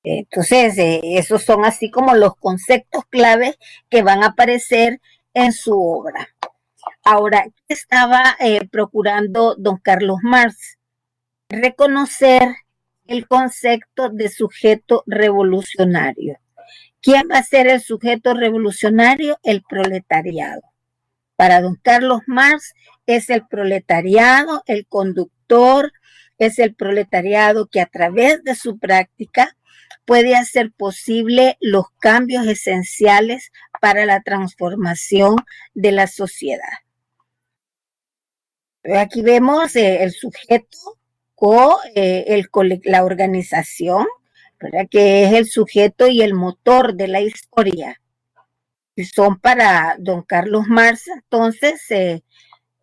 Entonces, esos son así como los conceptos claves que van a aparecer en su obra. Ahora, ¿qué estaba procurando don Carlos Marx? Reconocer el concepto de sujeto revolucionario. ¿Quién va a ser el sujeto revolucionario? El proletariado. Para don Carlos Marx es el proletariado, el conductor, es el proletariado que a través de su práctica puede hacer posible los cambios esenciales para la transformación de la sociedad. Aquí vemos el sujeto con la organización, ¿verdad? Que es el sujeto y el motor de la historia. Y son para don Carlos Marx, entonces, que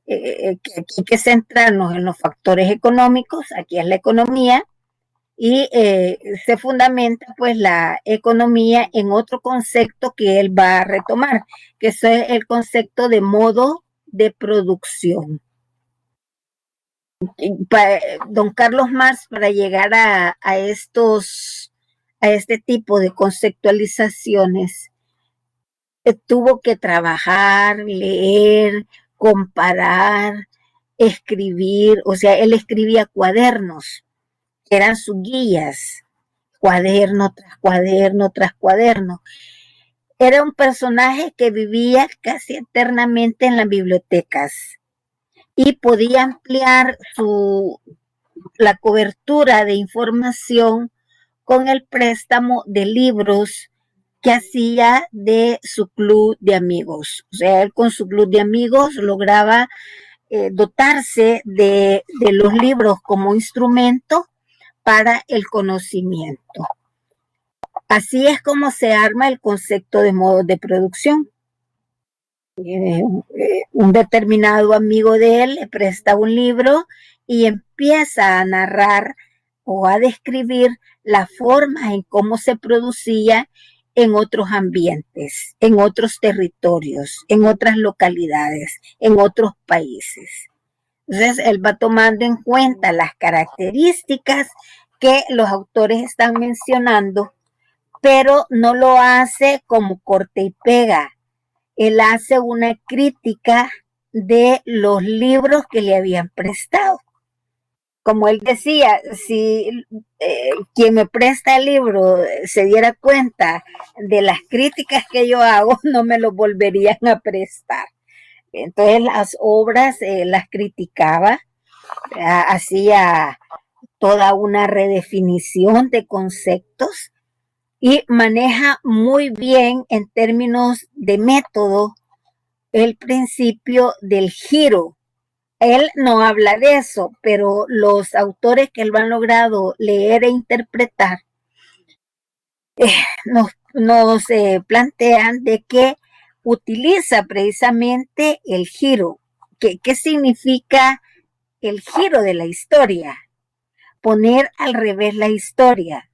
hay que centrarnos en los factores económicos, aquí es la economía, y se fundamenta pues la economía en otro concepto que él va a retomar, que es el concepto de modo de producción. Don Carlos Marx, para llegar a estos a este tipo de conceptualizaciones, tuvo que trabajar, leer, comparar, escribir, o sea, él escribía cuadernos, que eran sus guías, cuaderno tras cuaderno tras cuaderno. Era un personaje que vivía casi eternamente en las bibliotecas y podía ampliar la cobertura de información con el préstamo de libros que hacía de su club de amigos. O sea, él con su club de amigos lograba dotarse de los libros como instrumento para el conocimiento. Así es como se arma el concepto de modos de producción. Un determinado amigo de él le presta un libro y empieza a narrar o a describir la forma en cómo se producía en otros ambientes, en otros territorios, en otras localidades, en otros países. Entonces, él va tomando en cuenta las características que los autores están mencionando, pero no lo hace como corte y pega. Él hace una crítica de los libros que le habían prestado. Como él decía, si quien me presta el libro se diera cuenta de las críticas que yo hago, no me lo volverían a prestar. Entonces las obras las criticaba, hacía toda una redefinición de conceptos y maneja muy bien en términos de método el principio del giro. Él no habla de eso, pero los autores que lo han logrado leer e interpretar nos plantean de que utiliza precisamente el giro. ¿Qué significa el giro de la historia? Poner al revés la historia.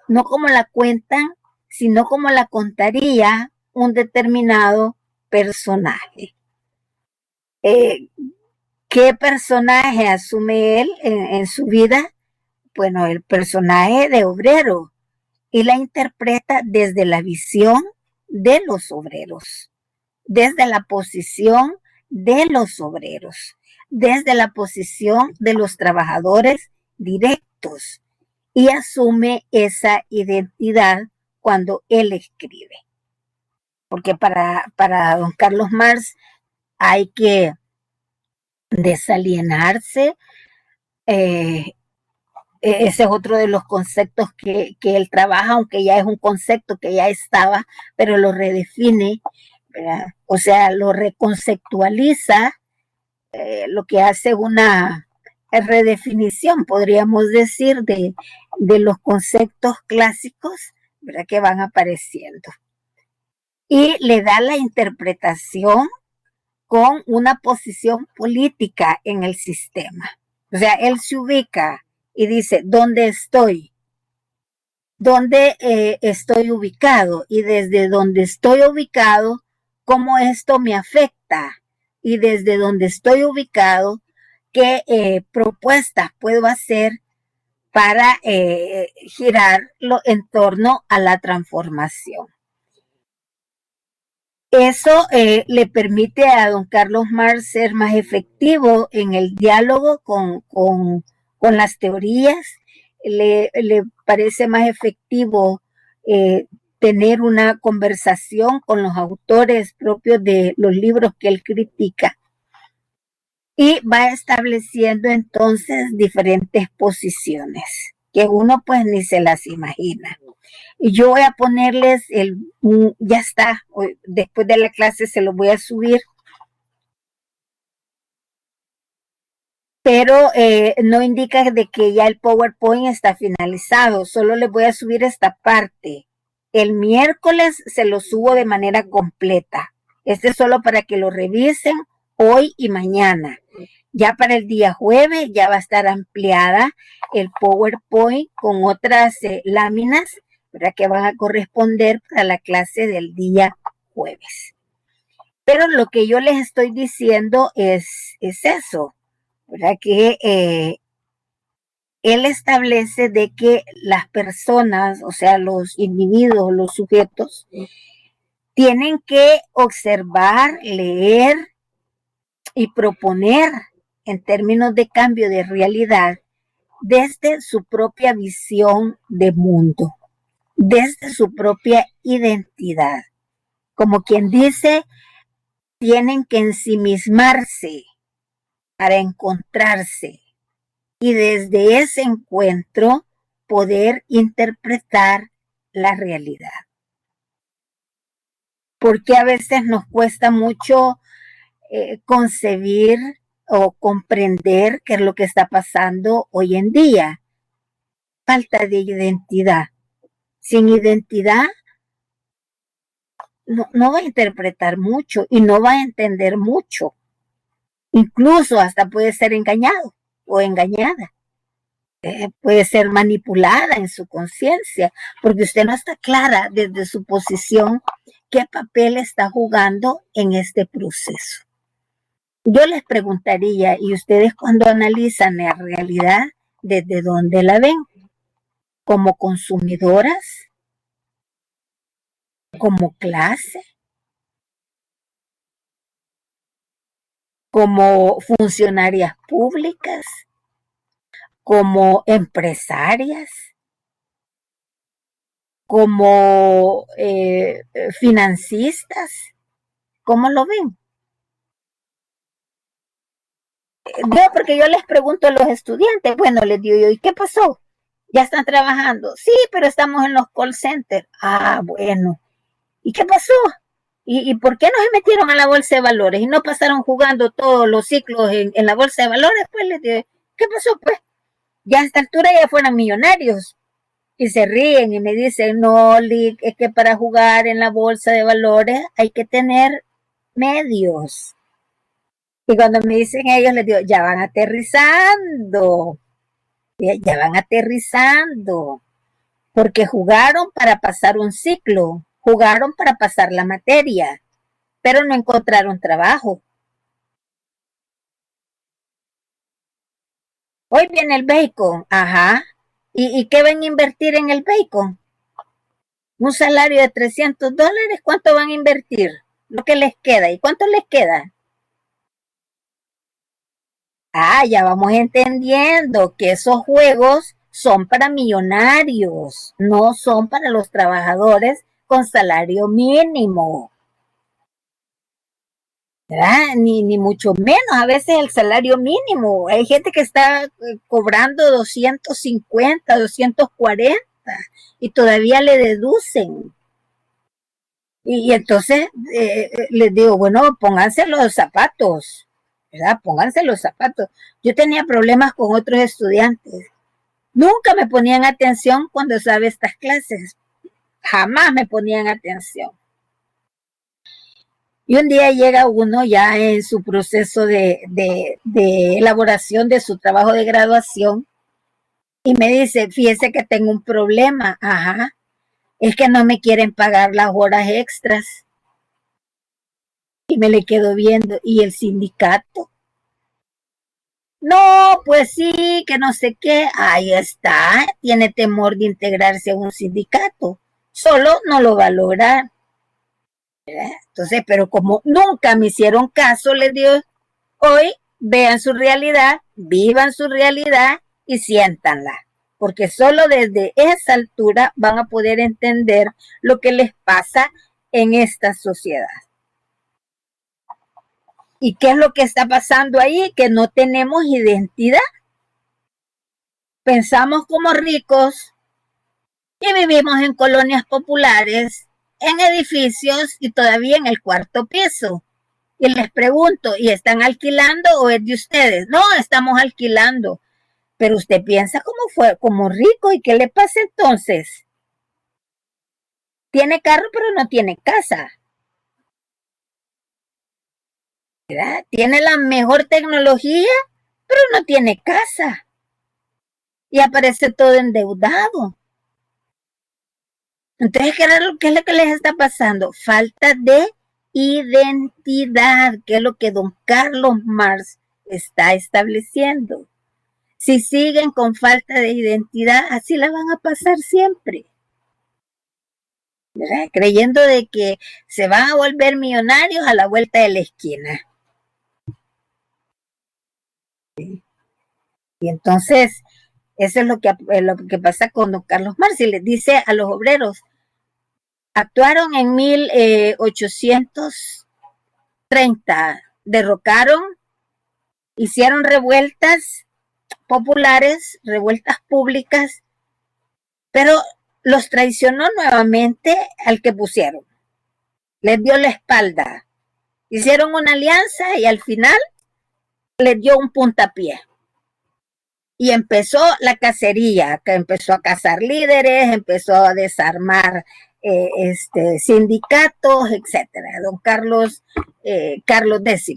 No como la cuentan, sino como la contaría un determinado personaje. ¿Qué personaje asume él en su vida? Bueno, el personaje de obrero, y la interpreta desde la visión de los obreros, desde la posición de los obreros, desde la posición de los trabajadores directos, y asume esa identidad cuando él escribe. Porque para don Carlos Marx hay que desalienarse. Ese es otro de los conceptos que él trabaja, aunque ya es un concepto que ya estaba, pero lo redefine, ¿verdad? O sea, lo reconceptualiza, lo que hace una redefinición, podríamos decir, de los conceptos clásicos, ¿verdad?, que van apareciendo. Y le da la interpretación con una posición política en el sistema. O sea, él se ubica y dice, ¿dónde estoy? ¿Dónde estoy ubicado? Y desde donde estoy ubicado, ¿cómo esto me afecta? Y desde donde estoy ubicado, ¿qué propuestas puedo hacer para girarlo en torno a la transformación? Eso le permite a don Carlos Marx ser más efectivo en el diálogo con las teorías, le parece más efectivo tener una conversación con los autores propios de los libros que él critica, y va estableciendo entonces diferentes posiciones que uno pues ni se las imagina. Y yo voy a ponerles ya está, después de la clase se lo voy a subir, pero no indica de que ya el PowerPoint está finalizado, solo les voy a subir esta parte. El miércoles se lo subo de manera completa. Este es solo para que lo revisen hoy y mañana. Ya para el día jueves ya va a estar ampliada el PowerPoint con otras láminas, ¿verdad?, que van a corresponder para la clase del día jueves. Pero lo que yo les estoy diciendo es eso, ¿verdad?, que él establece de que las personas, o sea, los individuos, los sujetos, tienen que observar, leer y proponer en términos de cambio de realidad desde su propia visión de mundo, desde su propia identidad. Como quien dice, tienen que ensimismarse para encontrarse y desde ese encuentro poder interpretar la realidad. Porque a veces nos cuesta mucho concebir o comprender qué es lo que está pasando hoy en día. Falta de identidad. Sin identidad no va a interpretar mucho y no va a entender mucho. Incluso hasta puede ser engañado o engañada. Puede ser manipulada en su conciencia, porque usted no está clara desde su posición qué papel está jugando en este proceso. Yo les preguntaría, ¿y ustedes cuando analizan la realidad, desde dónde la ven? ¿Como consumidoras? ¿Como clase? ¿Como funcionarias públicas? ¿Como empresarias? ¿Como financistas? ¿Cómo lo ven? Porque yo les pregunto a los estudiantes, bueno, les digo yo, ¿y qué pasó? ¿Ya están trabajando? Sí, pero estamos en los call centers. Ah, bueno. ¿Y qué pasó? ¿Y por qué no se metieron a la bolsa de valores y no pasaron jugando todos los ciclos en la bolsa de valores? Pues les digo, ¿qué pasó? Pues ya a esta altura ya fueron millonarios. Y se ríen y me dicen, no, Lick, es que para jugar en la bolsa de valores hay que tener medios. Y cuando me dicen ellos, les digo, ya van aterrizando, porque jugaron para pasar un ciclo, jugaron para pasar la materia, pero no encontraron trabajo. Hoy viene el bacon, ajá, ¿y qué van a invertir en el bacon? Un salario de $300, ¿cuánto van a invertir? Lo que les queda, ¿y cuánto les queda? Ah, ya vamos entendiendo que esos juegos son para millonarios, no son para los trabajadores con salario mínimo. ¿Verdad? Ni mucho menos, a veces el salario mínimo. Hay gente que está cobrando 250, 240 y todavía le deducen. Y entonces les digo, bueno, pónganse los zapatos. ¿Verdad? Pónganse los zapatos. Yo tenía problemas con otros estudiantes. Nunca me ponían atención cuando daba estas clases. Jamás me ponían atención. Y un día llega uno ya en su proceso de elaboración de su trabajo de graduación y me dice, fíjese que tengo un problema. Ajá, es que no me quieren pagar las horas extras. Y me le quedo viendo. ¿Y el sindicato? No, pues sí, que no sé qué. Ahí está. Tiene temor de integrarse a un sindicato. Solo no lo valora. Entonces, pero como nunca me hicieron caso, les digo, hoy vean su realidad, vivan su realidad y siéntanla. Porque solo desde esa altura van a poder entender lo que les pasa en esta sociedad. ¿Y qué es lo que está pasando ahí? Que no tenemos identidad. Pensamos como ricos y vivimos en colonias populares, en edificios y todavía en el cuarto piso. Y les pregunto, ¿y están alquilando o es de ustedes? No, estamos alquilando. Pero usted piensa como rico, ¿y qué le pasa entonces? Tiene carro pero no tiene casa. ¿Verdad? Tiene la mejor tecnología, pero no tiene casa. Y aparece todo endeudado. Entonces, ¿qué es lo que les está pasando? Falta de identidad, que es lo que don Carlos Marx está estableciendo. Si siguen con falta de identidad, así la van a pasar siempre, ¿verdad? Creyendo de que se van a volver millonarios a la vuelta de la esquina. Y entonces, eso es lo que pasa con don Carlos Marx, y les dice a los obreros, actuaron en 1830, derrocaron, hicieron revueltas populares, revueltas públicas, pero los traicionó nuevamente al que pusieron. Les dio la espalda. Hicieron una alianza y al final les dio un puntapié. Y empezó la cacería, que empezó a cazar líderes, empezó a desarmar sindicatos, etcétera. Don Carlos X.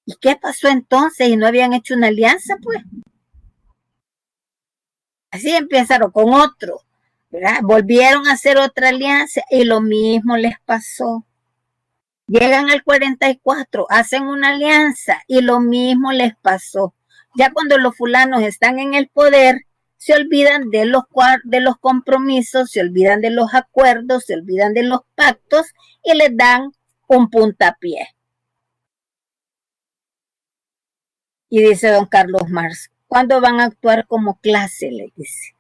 ¿Y qué pasó entonces? ¿Y no habían hecho una alianza, pues? Así empezaron con otro, ¿verdad? Volvieron a hacer otra alianza y lo mismo les pasó. Llegan al 44, hacen una alianza y lo mismo les pasó. Ya cuando los fulanos están en el poder, se olvidan de los compromisos, se olvidan de los acuerdos, se olvidan de los pactos y les dan un puntapié. Y dice don Carlos Marx, ¿cuándo van a actuar como clase? Le dice.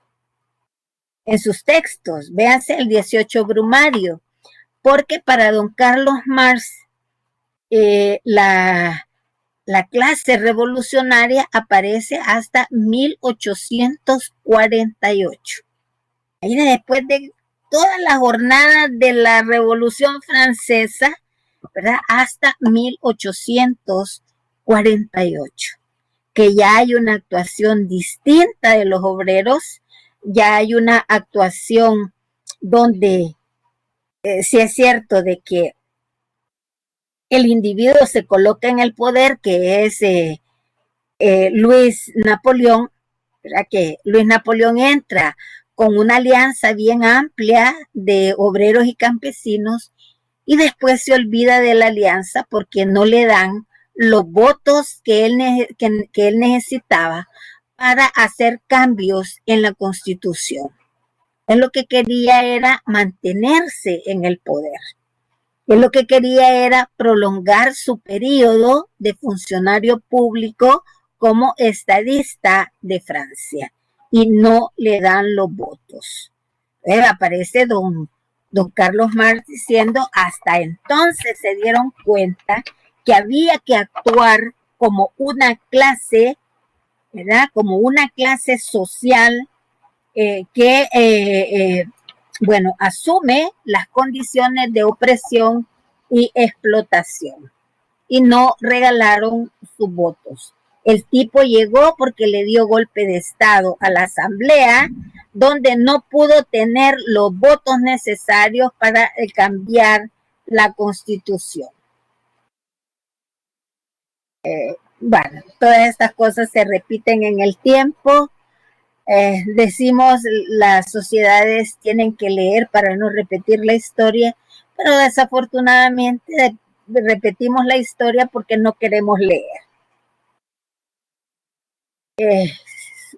En sus textos, véanse el 18 Brumario, porque para don Carlos Marx la clase revolucionaria aparece hasta 1848. Ahí después de toda la jornada de la Revolución Francesa, ¿verdad? Hasta 1848, que ya hay una actuación distinta de los obreros, ya hay una actuación donde sí es cierto de que el individuo se coloca en el poder, que es Luis Napoleón, ¿verdad? Que Luis Napoleón entra con una alianza bien amplia de obreros y campesinos y después se olvida de la alianza porque no le dan los votos que él necesitaba para hacer cambios en la Constitución. Él lo que quería era mantenerse en el poder. Él lo que quería era prolongar su periodo de funcionario público como estadista de Francia y no le dan los votos. Aparece don Carlos Marx diciendo, hasta entonces se dieron cuenta que había que actuar como una clase, ¿verdad? Como una clase social que asume las condiciones de opresión y explotación y no regalaron sus votos. El tipo llegó porque le dio golpe de estado a la asamblea, donde no pudo tener los votos necesarios para cambiar la constitución. Todas estas cosas se repiten en el tiempo. Decimos las sociedades tienen que leer para no repetir la historia, pero desafortunadamente repetimos la historia porque no queremos leer.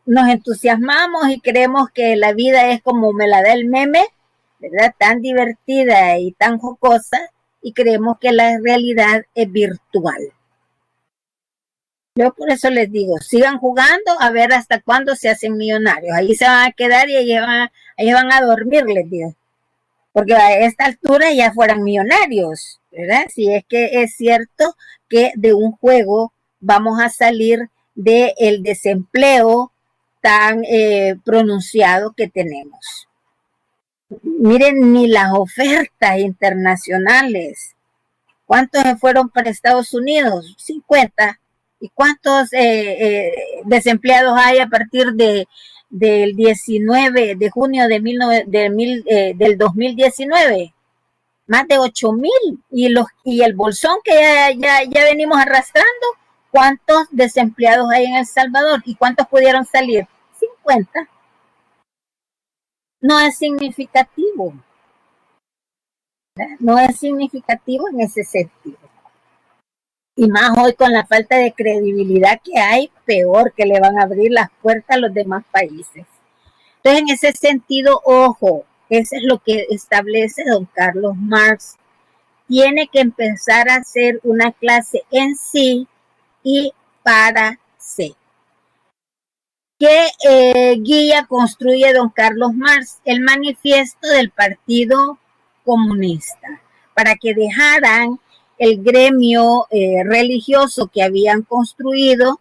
Nos entusiasmamos y creemos que la vida es como me la da el meme, ¿verdad? Tan divertida y tan jocosa, y creemos que la realidad es virtual. Yo por eso les digo, sigan jugando a ver hasta cuándo se hacen millonarios. Ahí se van a quedar y ahí van a dormir, les digo. Porque a esta altura ya fueran millonarios, ¿verdad? Si es que es cierto que de un juego vamos a salir del desempleo tan pronunciado que tenemos. Miren, ni las ofertas internacionales. ¿Cuántos se fueron para Estados Unidos? 50. ¿Y cuántos desempleados hay a partir del 19 de junio del 2019? Más de 8,000. Y el bolsón que ya venimos arrastrando, ¿cuántos desempleados hay en El Salvador? ¿Y cuántos pudieron salir? 50. No es significativo. No es significativo en ese sentido. Y más hoy con la falta de credibilidad que hay, peor que le van a abrir las puertas a los demás países. Entonces, en ese sentido, ojo, eso es lo que establece don Carlos Marx. Tiene que empezar a hacer una clase en sí y para sí. ¿Qué guía construye don Carlos Marx? El manifiesto del Partido Comunista, para que dejaran el gremio religioso que habían construido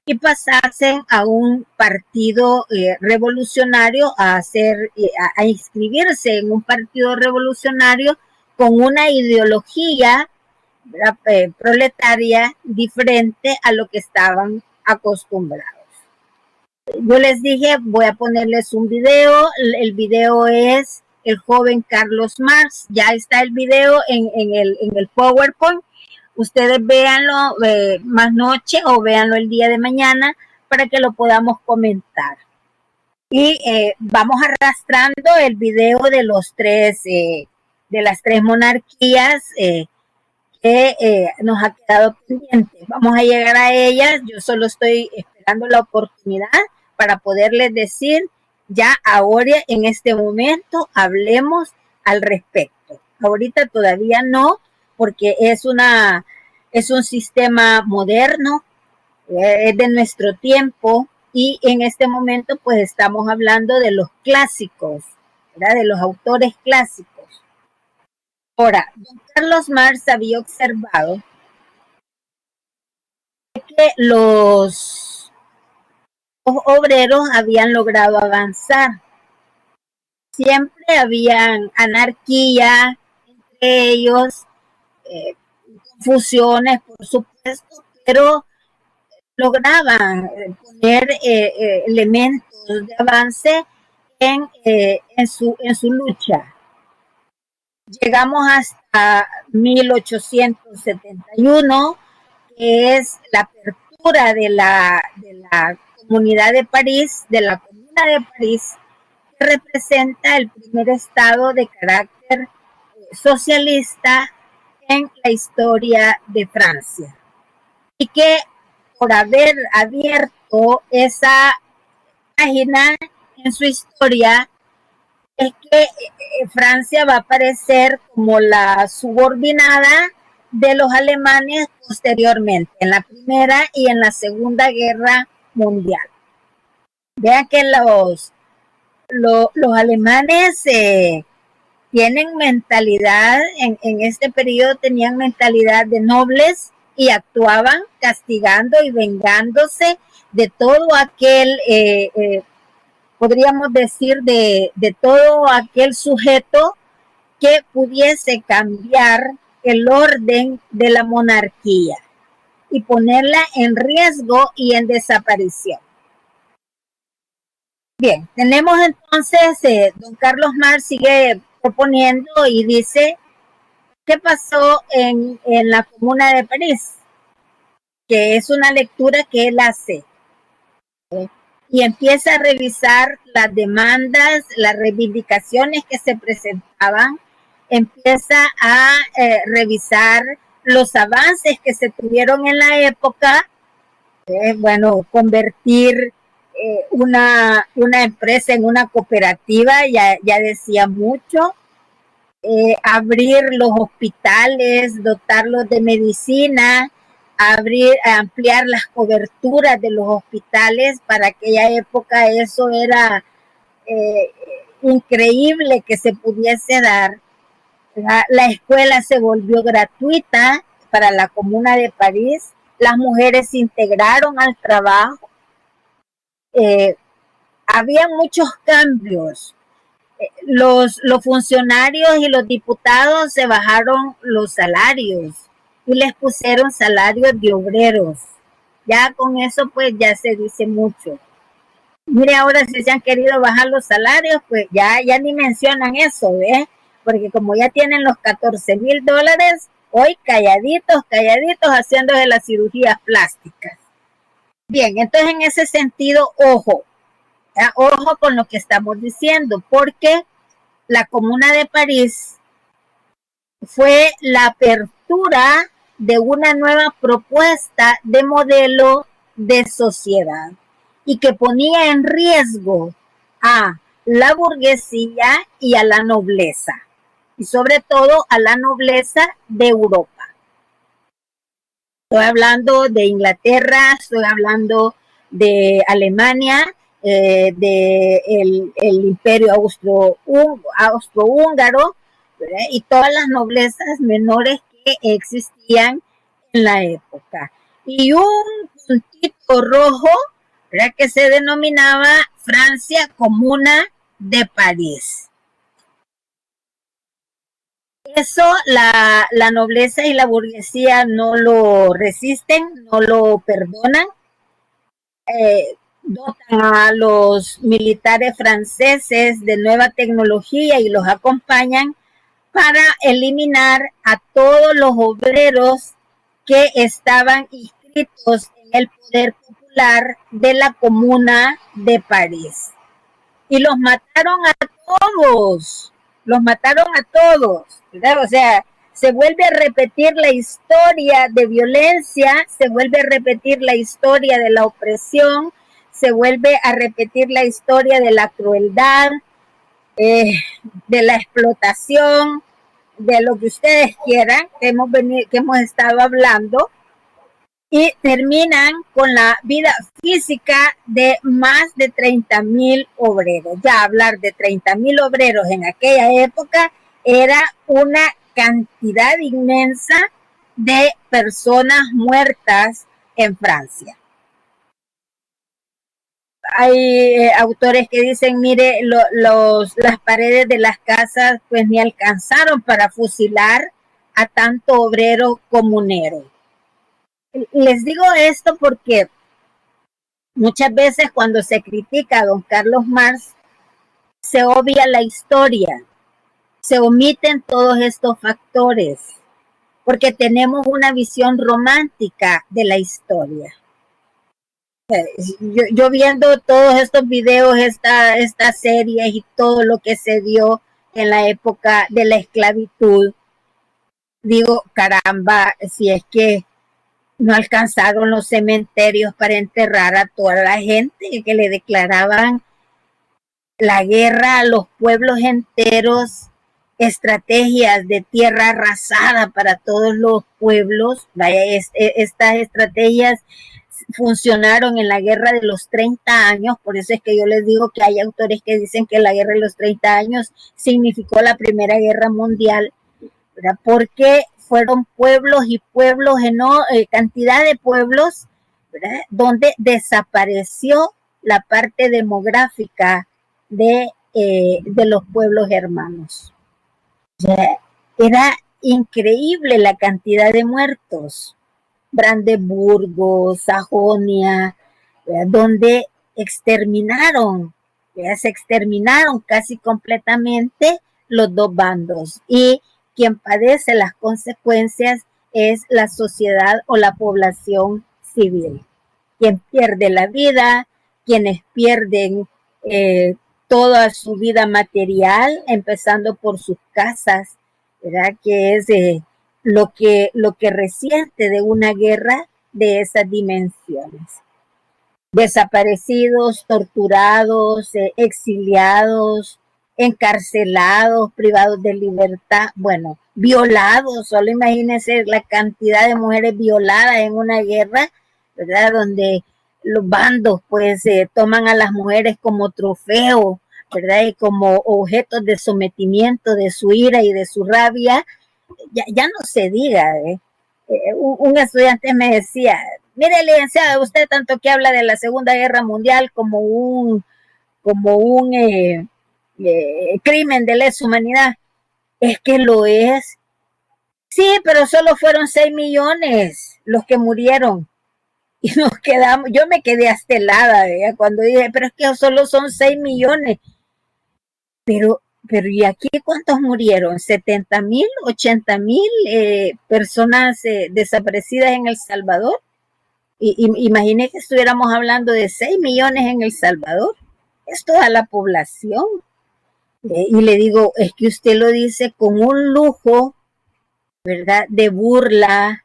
y pasasen a un partido revolucionario, a inscribirse en un partido revolucionario con una ideología proletaria diferente a lo que estaban acostumbrados. Yo les dije, voy a ponerles un video. El video es el joven Carlos Marx. Ya está el video en el PowerPoint. Ustedes véanlo más noche o véanlo el día de mañana para que lo podamos comentar. Y vamos arrastrando el video de las tres monarquías que nos ha quedado pendiente. Vamos a llegar a ellas. Yo solo estoy esperando la oportunidad para poderles decir ya ahora, en este momento, hablemos al respecto. Ahorita todavía no, porque es un sistema moderno, es de nuestro tiempo, y en este momento pues estamos hablando de los clásicos, ¿verdad? De los autores clásicos. Ahora, don Carlos Marx había observado que los obreros habían logrado avanzar. Siempre habían anarquía entre ellos, confusiones, por supuesto, pero lograban poner elementos de avance en su lucha. Llegamos hasta 1871, que es la apertura de la Comunidad de París, de la Comuna de París, que representa el primer estado de carácter socialista en la historia de Francia. Y que por haber abierto esa página en su historia, es que Francia va a aparecer como la subordinada de los alemanes posteriormente, en la Primera y en la Segunda Guerra Mundial. Vean que los alemanes tienen mentalidad, en este periodo tenían mentalidad de nobles y actuaban castigando y vengándose de todo aquel, podríamos decir, de todo aquel sujeto que pudiese cambiar el orden de la monarquía y ponerla en riesgo y en desaparición. Bien, tenemos entonces, don Carlos Marx sigue proponiendo y dice, ¿qué pasó en la Comuna de París? Que es una lectura que él hace. Y empieza a revisar las demandas, las reivindicaciones que se presentaban, empieza a revisar los avances que se tuvieron en la época, convertir una empresa en una cooperativa, ya decía mucho, abrir los hospitales, dotarlos de medicina, ampliar las coberturas de los hospitales. Para aquella época eso era increíble que se pudiese dar. La escuela se volvió gratuita para la Comuna de París, las mujeres se integraron al trabajo, había muchos cambios. Los funcionarios y los diputados se bajaron los salarios y les pusieron salarios de obreros. Ya con eso pues ya se dice mucho. Mire, ahora si se han querido bajar los salarios, pues ya ni mencionan eso, ¿ves? Porque como ya tienen los $14,000, hoy calladitos haciéndose las cirugías plásticas. Bien, entonces en ese sentido, ojo con lo que estamos diciendo, porque la Comuna de París fue la apertura de una nueva propuesta de modelo de sociedad y que ponía en riesgo a la burguesía y a la nobleza, y sobre todo a la nobleza de Europa. Estoy hablando de Inglaterra, estoy hablando de Alemania, del Imperio Austrohúngaro, y todas las noblezas menores que existían en la época. Y un puntito rojo, ¿verdad?, que se denominaba Francia Comuna de París. Eso la nobleza y la burguesía no lo resisten, no lo perdonan. Dotan a los militares franceses de nueva tecnología y los acompañan para eliminar a todos los obreros que estaban inscritos en el poder popular de la Comuna de París. Y los mataron a todos, ¿verdad? O sea, se vuelve a repetir la historia de violencia, se vuelve a repetir la historia de la opresión, se vuelve a repetir la historia de la crueldad, de la explotación, de lo que ustedes quieran, que hemos estado hablando, y terminan con la vida física de más de 30,000 obreros. Ya hablar de 30,000 obreros en aquella época era una cantidad inmensa de personas muertas en Francia. Hay autores que dicen, mire, las paredes de las casas pues ni alcanzaron para fusilar a tanto obrero comunero. Les digo esto porque muchas veces cuando se critica a don Carlos Marx se obvia la historia, se omiten todos estos factores porque tenemos una visión romántica de la historia. Yo viendo todos estos videos, estas series y todo lo que se dio en la época de la esclavitud, digo, caramba, si es que no alcanzaron los cementerios para enterrar a toda la gente que le declaraban la guerra a los pueblos enteros, estrategias de tierra arrasada para todos los pueblos. Vaya, estas estrategias funcionaron en la guerra de los 30 años, por eso es que yo les digo que hay autores que dicen que la guerra de los 30 años significó la Primera Guerra Mundial, ¿verdad? Porque fueron pueblos y pueblos, cantidad de pueblos, ¿verdad?, donde desapareció la parte demográfica de los pueblos hermanos. O sea, era increíble la cantidad de muertos. Brandeburgo, Sajonia, ¿verdad?, donde se exterminaron casi completamente los dos bandos, y quien padece las consecuencias es la sociedad o la población civil. Quien pierde la vida, quienes pierden toda su vida material, empezando por sus casas, ¿verdad?, que es lo que resiente de una guerra de esas dimensiones. Desaparecidos, torturados, exiliados, encarcelados, privados de libertad, bueno, violados. Solo imagínense la cantidad de mujeres violadas en una guerra, ¿verdad?, donde los bandos pues toman a las mujeres como trofeo, ¿verdad?, y como objetos de sometimiento de su ira y de su rabia. Ya no se diga, un estudiante me decía, mire, licenciada, usted tanto que habla de la Segunda Guerra Mundial como un crimen de lesa humanidad. Es que lo es. Sí, pero solo fueron 6 millones los que murieron. Y nos quedamos, yo me quedé hasta helada, ¿verdad?, cuando dije, pero es que solo son 6 millones. Pero ¿y aquí cuántos murieron? 70,000, 80,000 personas desaparecidas en El Salvador. Imaginé que estuviéramos hablando de 6 millones en El Salvador. Es toda la población. Y le digo, es que usted lo dice con un lujo, ¿verdad?, de burla,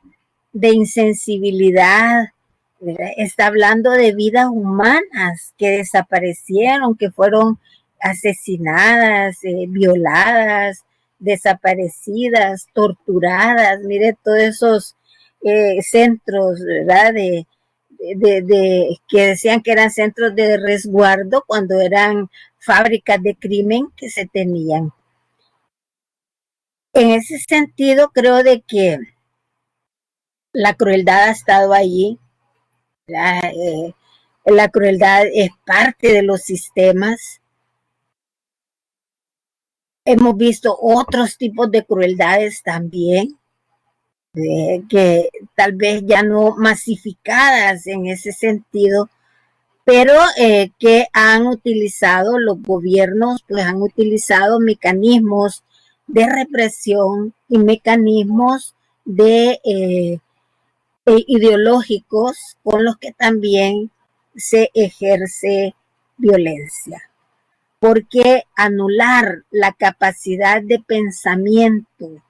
de insensibilidad, ¿verdad? Está hablando de vidas humanas que desaparecieron, que fueron asesinadas, violadas, desaparecidas, torturadas. Mire todos esos centros, ¿verdad? Que decían que eran centros de resguardo cuando eran fábricas de crimen que se tenían. En ese sentido, creo de que la crueldad ha estado allí. La crueldad es parte de los sistemas. Hemos visto otros tipos de crueldades también, que tal vez ya no masificadas en ese sentido, pero que han utilizado los gobiernos, pues han utilizado mecanismos de represión y mecanismos de ideológicos con los que también se ejerce violencia. Porque anular la capacidad de pensamiento,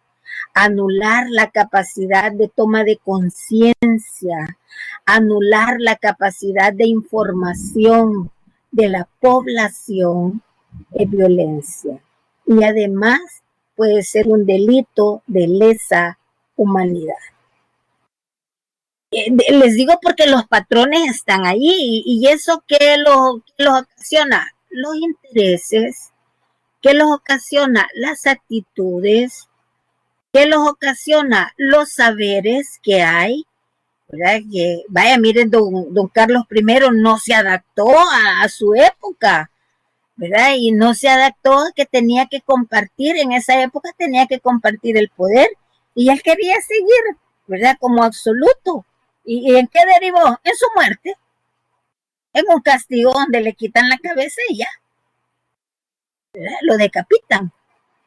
anular la capacidad de toma de conciencia, anular la capacidad de información de la población es violencia. Y además puede ser un delito de lesa humanidad. Les digo porque los patrones están ahí y eso que los ocasiona, los intereses, que los ocasiona las actitudes, que los ocasiona los saberes que hay, ¿verdad? Que, vaya, miren, don Carlos I no se adaptó a su época, ¿verdad? Y no se adaptó a que tenía que compartir, en esa época tenía que compartir el poder y él quería seguir, ¿verdad? Como absoluto. ¿Y en qué derivó? En su muerte, en un castigo donde le quitan la cabeza y ya, ¿verdad? Lo decapitan.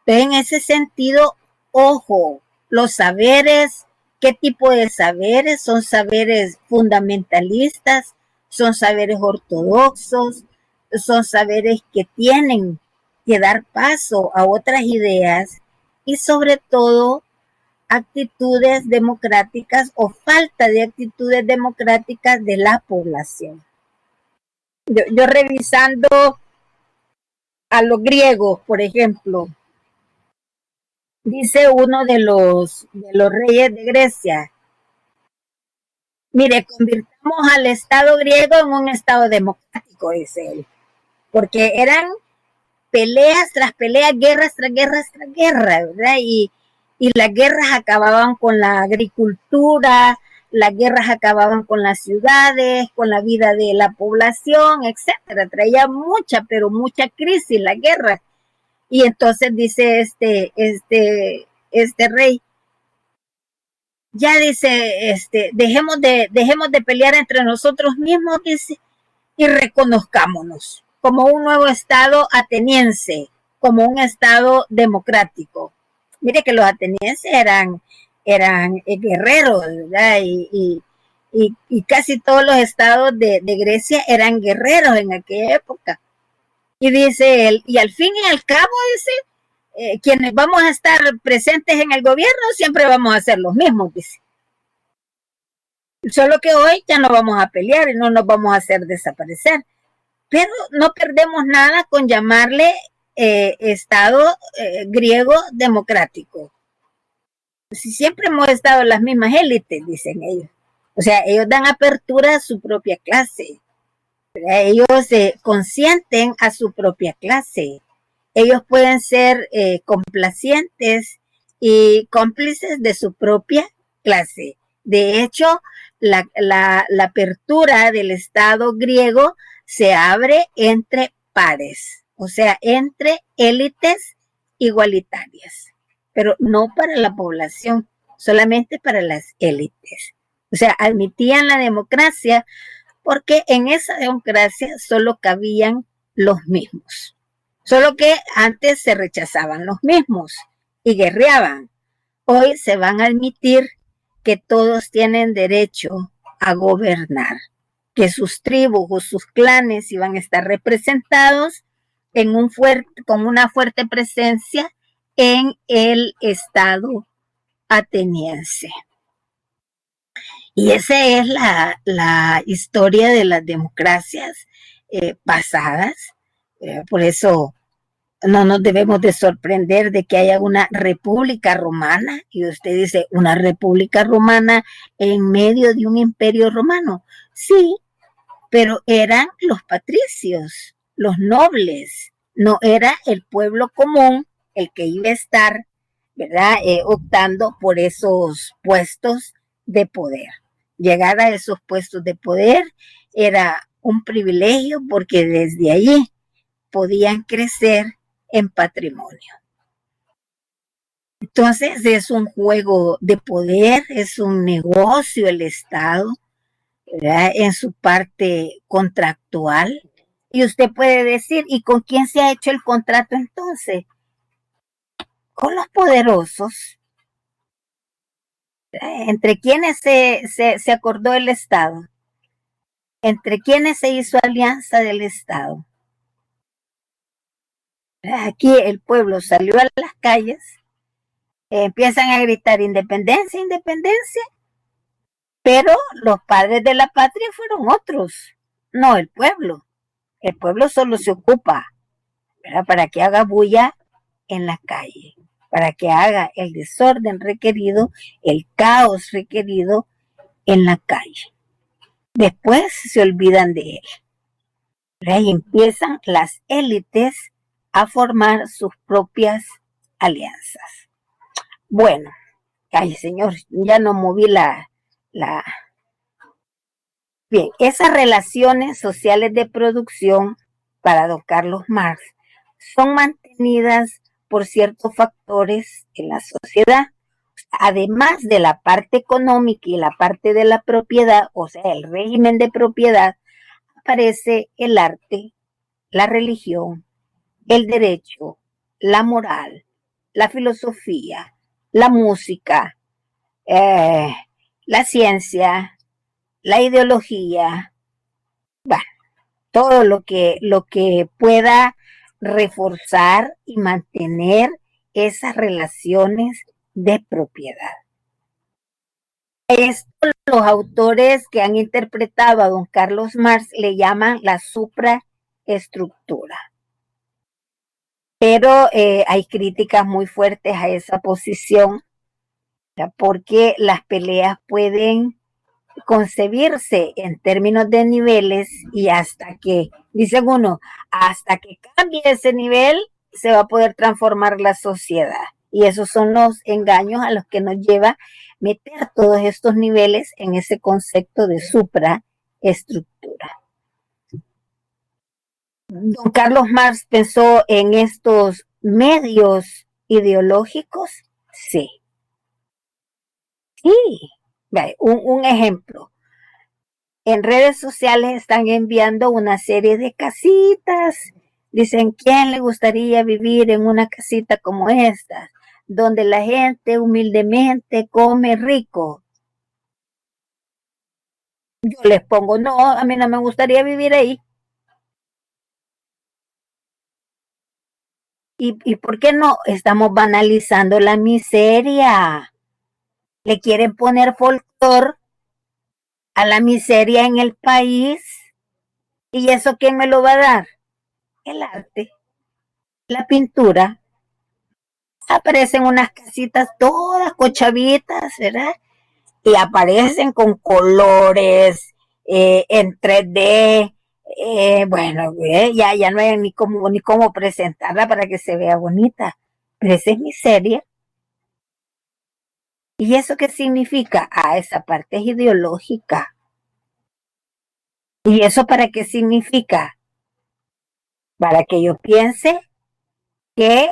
Entonces, en ese sentido, ojo, los saberes, ¿qué tipo de saberes? Son saberes fundamentalistas, son saberes ortodoxos, son saberes que tienen que dar paso a otras ideas y sobre todo actitudes democráticas o falta de actitudes democráticas de la población. Yo revisando a los griegos, por ejemplo, dice uno de los reyes de Grecia, mire, convirtamos al Estado griego en un Estado democrático, dice él, porque eran peleas tras peleas, guerras tras guerras tras guerras, ¿verdad? Y las guerras acababan con la agricultura, las guerras acababan con las ciudades, con la vida de la población, etcétera. Traía mucha, pero mucha crisis la guerra. Y entonces dice este rey, ya dice, dejemos de pelear entre nosotros mismos, dice, y reconozcámonos como un nuevo estado ateniense, como un estado democrático. Mire que los atenienses eran guerreros, ¿verdad? Y casi todos los estados de Grecia eran guerreros en aquella época. Y dice él, y al fin y al cabo, dice, quienes vamos a estar presentes en el gobierno siempre vamos a ser los mismos, dice. Solo que hoy ya no vamos a pelear y no nos vamos a hacer desaparecer. Pero no perdemos nada con llamarle Estado griego democrático. Si siempre hemos estado en las mismas élites, dicen ellos. O sea, ellos dan apertura a su propia clase. Ellos consienten a su propia clase. Ellos pueden ser complacientes y cómplices de su propia clase. De hecho, la apertura del Estado griego se abre entre pares, o sea, entre élites igualitarias, pero no para la población, solamente para las élites. O sea, admitían la democracia porque en esa democracia solo cabían los mismos. Solo que antes se rechazaban los mismos y guerreaban. Hoy se van a admitir que todos tienen derecho a gobernar, que sus tribus o sus clanes iban a estar representados con una fuerte presencia en el Estado ateniense. Y esa es la historia de las democracias pasadas. Por eso no nos debemos de sorprender de que haya una república romana, y usted dice, una república romana en medio de un imperio romano. Sí, pero eran los patricios, los nobles, no era el pueblo común el que iba a estar, ¿verdad? Optando por esos puestos de poder. Llegar a esos puestos de poder era un privilegio porque desde allí podían crecer en patrimonio. Entonces es un juego de poder, es un negocio el Estado, ¿verdad? En su parte contractual. Y usted puede decir, ¿y con quién se ha hecho el contrato entonces? Con los poderosos. ¿Entre quiénes se acordó el Estado? ¿Entre quiénes se hizo alianza del Estado? Aquí el pueblo salió a las calles, empiezan a gritar independencia, independencia, pero los padres de la patria fueron otros, no el pueblo. El pueblo solo se ocupa, ¿verdad?, para que haga bulla en la calle, para que haga el desorden requerido, el caos requerido en la calle. Después se olvidan de él, ¿verdad? Y empiezan las élites a formar sus propias alianzas. Bueno, ay señor, ya no moví la... Bien, esas relaciones sociales de producción para don Carlos Marx son mantenidas por ciertos factores en la sociedad, además de la parte económica y la parte de la propiedad, o sea, el régimen de propiedad, aparece el arte, la religión, el derecho, la moral, la filosofía, la música, la ciencia, la ideología, bueno, todo lo que pueda reforzar y mantener esas relaciones de propiedad. Esto los autores que han interpretado a don Carlos Marx le llaman la supraestructura. Pero hay críticas muy fuertes a esa posición, porque las peleas pueden concebirse en términos de niveles y hasta que, dicen uno, hasta que cambie ese nivel se va a poder transformar la sociedad. Y esos son los engaños a los que nos lleva meter todos estos niveles en ese concepto de supraestructura. Don Carlos Marx pensó en estos medios ideológicos, sí. Sí, un ejemplo. En redes sociales están enviando una serie de casitas. Dicen, ¿quién le gustaría vivir en una casita como esta? Donde la gente humildemente come rico. Yo les pongo, no, a mí no me gustaría vivir ahí. ¿Y por qué no? Estamos banalizando la miseria. Le quieren poner folclor a la miseria en el país. ¿Y eso quién me lo va a dar? El arte, la pintura. Aparecen unas casitas todas cochavitas, ¿verdad? Y aparecen con colores en 3D. Bueno, ya no hay ni cómo presentarla para que se vea bonita. Pero esa es miseria. ¿Y eso qué significa? Esa parte es ideológica. ¿Y eso para qué significa? Para que yo piense que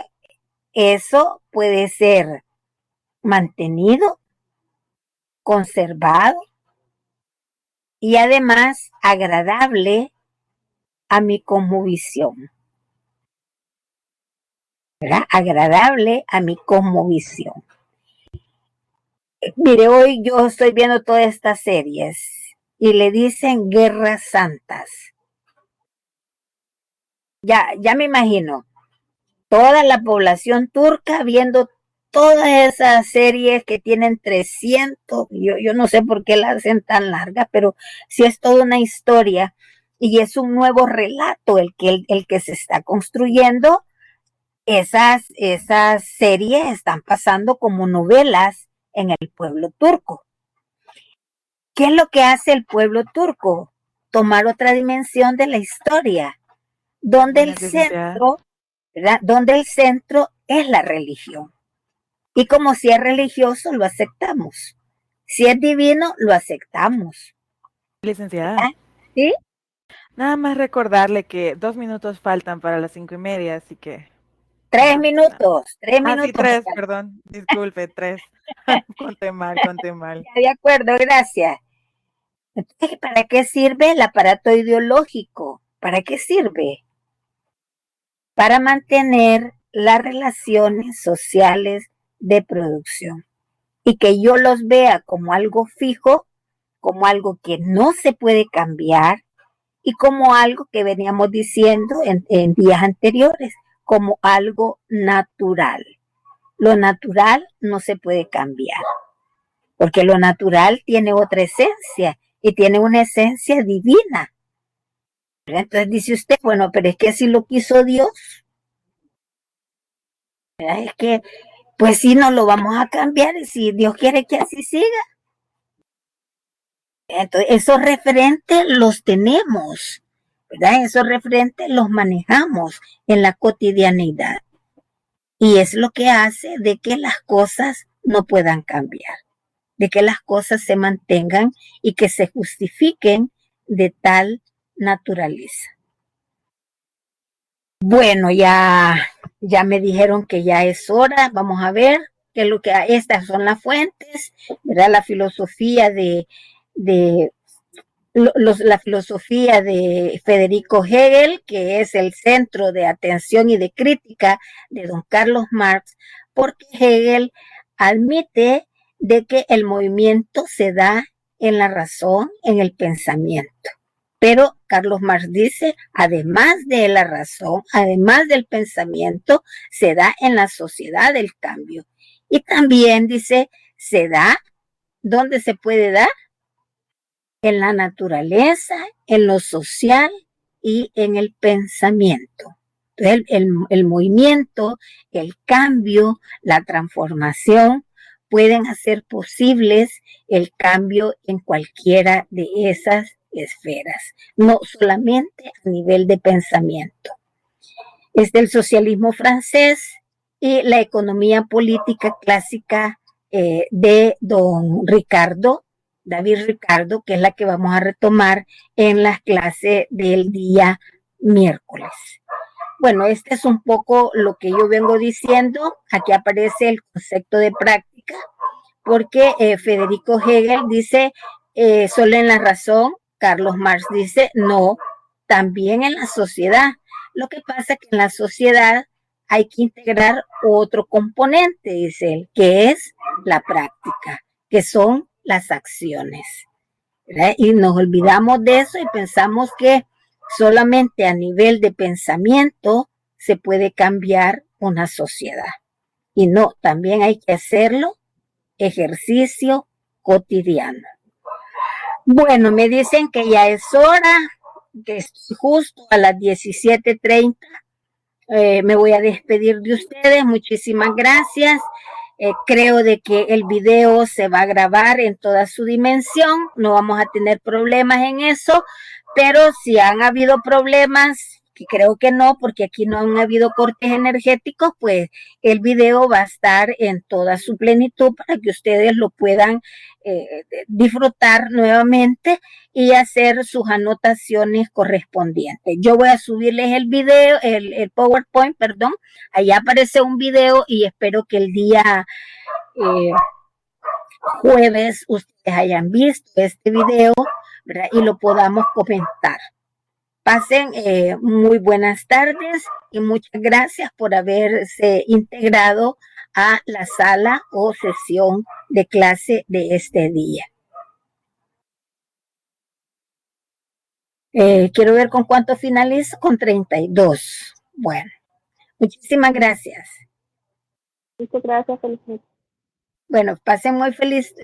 eso puede ser mantenido, conservado y además agradable a mi cosmovisión. ¿Verdad? Agradable a mi cosmovisión. Mire, hoy yo estoy viendo todas estas series y le dicen guerras santas. Ya me imagino toda la población turca viendo todas esas series que tienen 300, yo no sé por qué las hacen tan largas, pero si es toda una historia y es un nuevo relato el que se está construyendo, esas series están pasando como novelas en el pueblo turco. ¿Qué es lo que hace el pueblo turco? Tomar otra dimensión de la historia, donde el centro, ¿verdad? Donde el centro es la religión. Y como si es religioso, lo aceptamos. Si es divino, lo aceptamos. Licenciada. ¿Sí? Nada más recordarle que 2 minutos faltan para las 5:30, así que... 3 minutos, 3 Ah, sí, minutos. 3, perdón, disculpe, 3. Conté mal. De acuerdo, gracias. Entonces, ¿para qué sirve el aparato ideológico? ¿Para qué sirve? Para mantener las relaciones sociales de producción y que yo los vea como algo fijo, como algo que no se puede cambiar y como algo que veníamos diciendo en días anteriores, como algo natural. Lo natural no se puede cambiar, porque lo natural tiene otra esencia y tiene una esencia divina. Entonces dice usted, bueno, pero es que así lo quiso Dios. Es que, pues sí, no lo vamos a cambiar si Dios quiere que así siga. Entonces, esos referentes los tenemos, ¿verdad? Esos referentes los manejamos en la cotidianidad. Y es lo que hace de que las cosas no puedan cambiar, de que las cosas se mantengan y que se justifiquen de tal naturaleza. Bueno, ya me dijeron que ya es hora. Vamos a ver qué es lo que estas son las fuentes, ¿verdad? La filosofía la filosofía de Federico Hegel, que es el centro de atención y de crítica de don Carlos Marx, porque Hegel admite de que el movimiento se da en la razón, en el pensamiento. Pero Carlos Marx dice, además de la razón, además del pensamiento, se da en la sociedad el cambio. Y también dice, se da, ¿dónde se puede dar? En la naturaleza, en lo social y en el pensamiento. Entonces, el movimiento, el cambio, la transformación pueden hacer posibles el cambio en cualquiera de esas esferas, no solamente a nivel de pensamiento. Es del socialismo francés y la economía política clásica de don David Ricardo, que es la que vamos a retomar en las clases del día miércoles. Bueno, este es un poco lo que yo vengo diciendo. Aquí aparece el concepto de práctica, porque Federico Hegel dice solo en la razón, Carlos Marx dice no, también en la sociedad. Lo que pasa es que en la sociedad hay que integrar otro componente, dice él, que es la práctica, que son las acciones, ¿verdad? Y nos olvidamos de eso y pensamos que solamente a nivel de pensamiento se puede cambiar una sociedad. Y no, también hay que hacerlo ejercicio cotidiano. Bueno, me dicen que ya es hora, que estoy justo a las 17:30. Me voy a despedir de ustedes. Muchísimas gracias. Creo de que el video se va a grabar en toda su dimensión. No vamos a tener problemas en eso, pero si han habido problemas, que creo que no, porque aquí no han habido cortes energéticos, pues el video va a estar en toda su plenitud para que ustedes lo puedan disfrutar nuevamente y hacer sus anotaciones correspondientes. Yo voy a subirles el video, el PowerPoint, perdón. Allá aparece un video y espero que el día jueves ustedes hayan visto este video, ¿verdad? Y lo podamos comentar. Pasen muy buenas tardes y muchas gracias por haberse integrado a la sala o sesión de clase de este día. Quiero ver con cuánto finalizo, con 32. Bueno, muchísimas gracias. Muchas gracias, feliz noche. Bueno, pasen muy feliz,